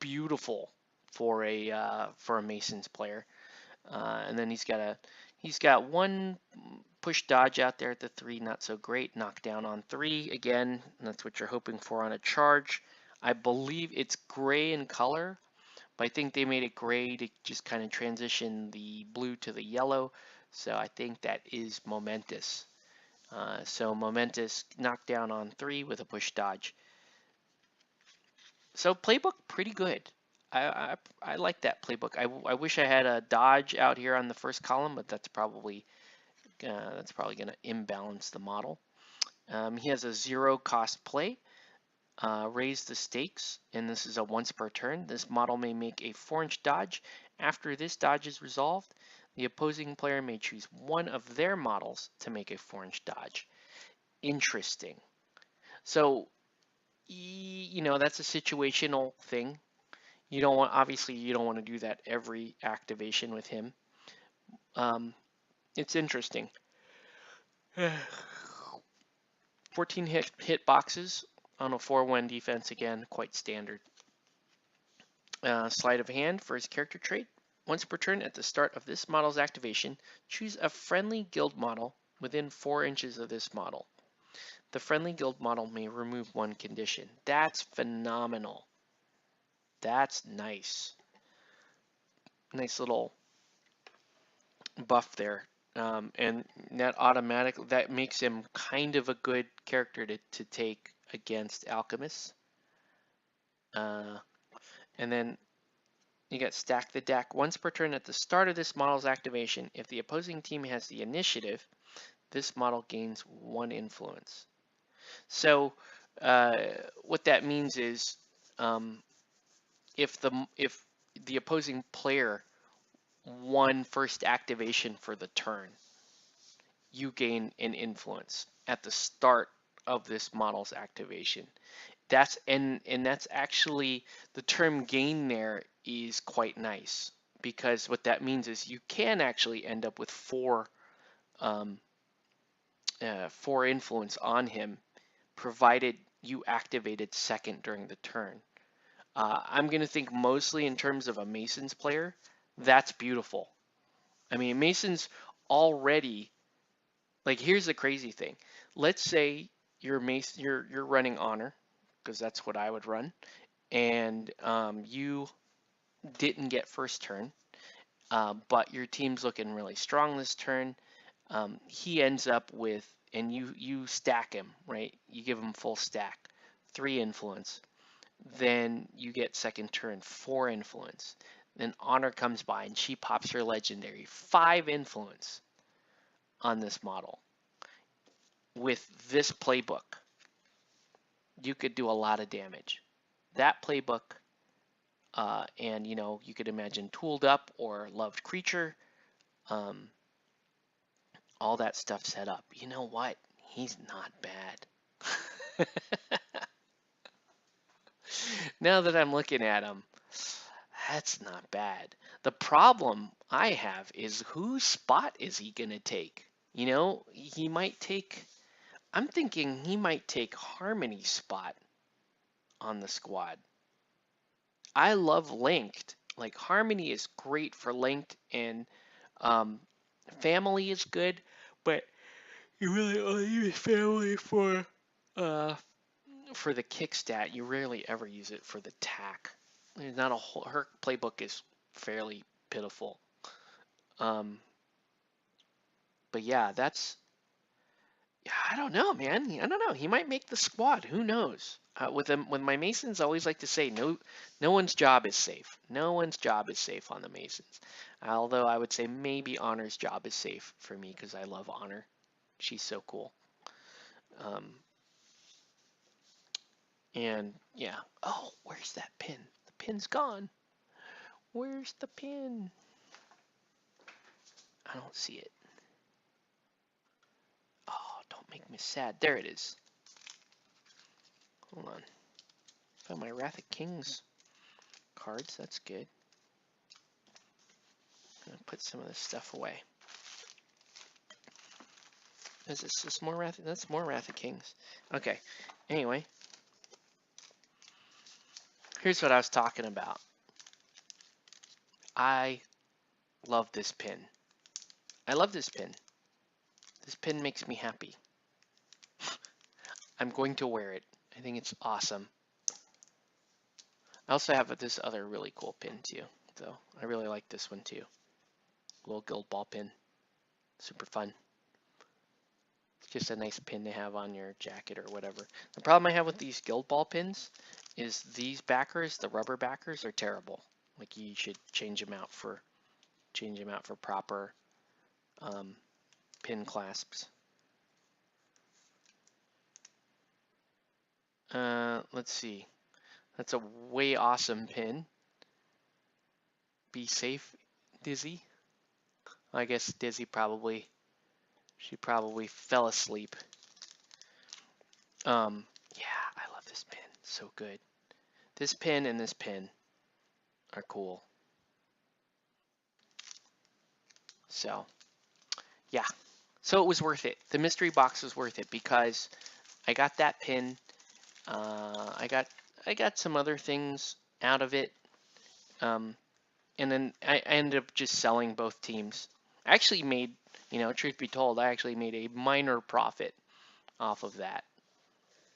beautiful for a Masons player. And then he's got 1 push dodge out there at the 3, not so great. Knockdown on 3, again, that's what you're hoping for on a charge. I believe it's gray in color, but I think they made it gray to just kind of transition the blue to the yellow. So I think that is momentous. So momentous knockdown on 3 with a push dodge. So playbook pretty good. I like that playbook. I wish I had a dodge out here on the first column, but that's probably going to imbalance the model. He has a 0 cost play. Raise the stakes, and this is a once per turn. This model may make a 4-inch dodge. After this dodge is resolved, the opposing player may choose one of their models to make a 4-inch dodge. Interesting. So, that's a situational thing. Obviously, you don't want to do that every activation with him. It's interesting. 14 hit boxes on a 4-1 defense, again, quite standard. Sleight of hand for his character trait. Once per turn at the start of this model's activation, choose a friendly guild model within 4 inches of this model. The friendly guild model may remove 1 condition. That's phenomenal. That's nice. Nice little buff there. And that makes him kind of a good character to take against alchemists. And then you got stack the deck. Once per turn at the start of this model's activation, if the opposing team has the initiative, this model gains 1 influence. So Uh, what that means is um, if the opposing player won first activation for the turn, you gain an influence at the start of this model's activation. And that's actually the term gain there is quite nice because what that means is you can actually end up with um, four influence on him, provided you activated second during the turn. I'm going to think mostly in terms of a Masons player. That's beautiful. I mean, Masons already, like, here's the crazy thing. Let's say you're running honor, because that's what I would run, and you didn't get first turn, but your team's looking really strong this turn. He ends up with, and you stack him, right? You give him full stack, 3 influence. Then you get second turn, 4 influence. Then Honor comes by and she pops her legendary, 5 influence on this model. With this playbook, you could do a lot of damage. That playbook, and you could imagine Tooled Up or Loved Creature, um, all that stuff set up. You know what? He's not bad. Now that I'm looking at him, that's not bad. The problem I have is whose spot is he going to take? He might take, I'm thinking he might take Harmony's spot on the squad. I love Linked. Like, Harmony is great for Linked, and um, Family is good, but you really only use Family uh, for the kick stat. You rarely ever use it for the tack. There's not a whole, her playbook is fairly pitiful. Um, but yeah, I don't know, man. I don't know. He might make the squad. Who knows? With my Masons, I always like to say no one's job is safe. No one's job is safe on the Masons. Although I would say maybe Honor's job is safe for me because I love Honor. She's so cool. Um, and yeah. Oh, where's that pin? The pin's gone. Where's the pin? I don't see it. Oh, don't make me sad. There it is. Hold on. Found my Wrath of Kings cards. That's good. I'm gonna put some of this stuff away. Is this more Wrath? That's more Wrath of Kings. Okay. Anyway, here's what I was talking about. I love this pin. I love this pin. This pin makes me happy. I'm going to wear it. I think it's awesome. I also have this other really cool pin too, though. I really like this one too. Little gold ball pin. Super fun. It's just a nice pin to have on your jacket or whatever. The problem I have with these guild ball pins is these backers, the rubber backers, are terrible. Like, you should change them out for proper pin clasps. Let's see. That's a way awesome pin. Be safe, Dizzy. I guess Dizzy she probably fell asleep. Yeah, I love this pin. So good. This pin and this pin are cool. So, yeah. So it was worth it. The mystery box was worth it because I got that pin. I got some other things out of it. And then I ended up just selling both teams. I actually made, truth be told, I actually made a minor profit off of that.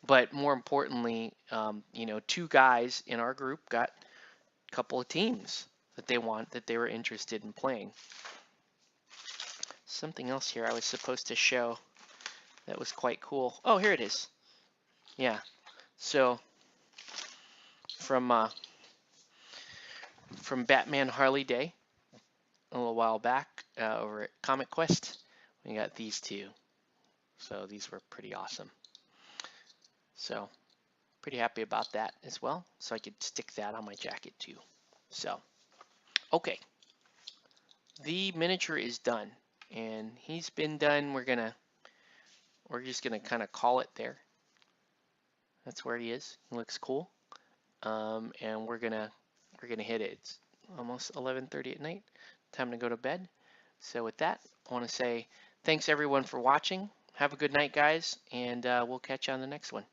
But more importantly, 2 guys in our group got a couple of teams that they were interested in playing. Something else here I was supposed to show that was quite cool. Oh, here it is. Yeah. So from Batman Harley Day a little while back over at Comic Quest, we got these 2. So these were pretty awesome. So Pretty happy about that as well. So I could stick that on my jacket too. So, okay. The miniature is done, and he's been done. We're just gonna kind of call it there. That's where he is. He looks cool. And we're gonna hit it. It's almost 11:30 at night. Time to go to bed. So with that, I want to say thanks everyone for watching. Have a good night, guys, and we'll catch you on the next one.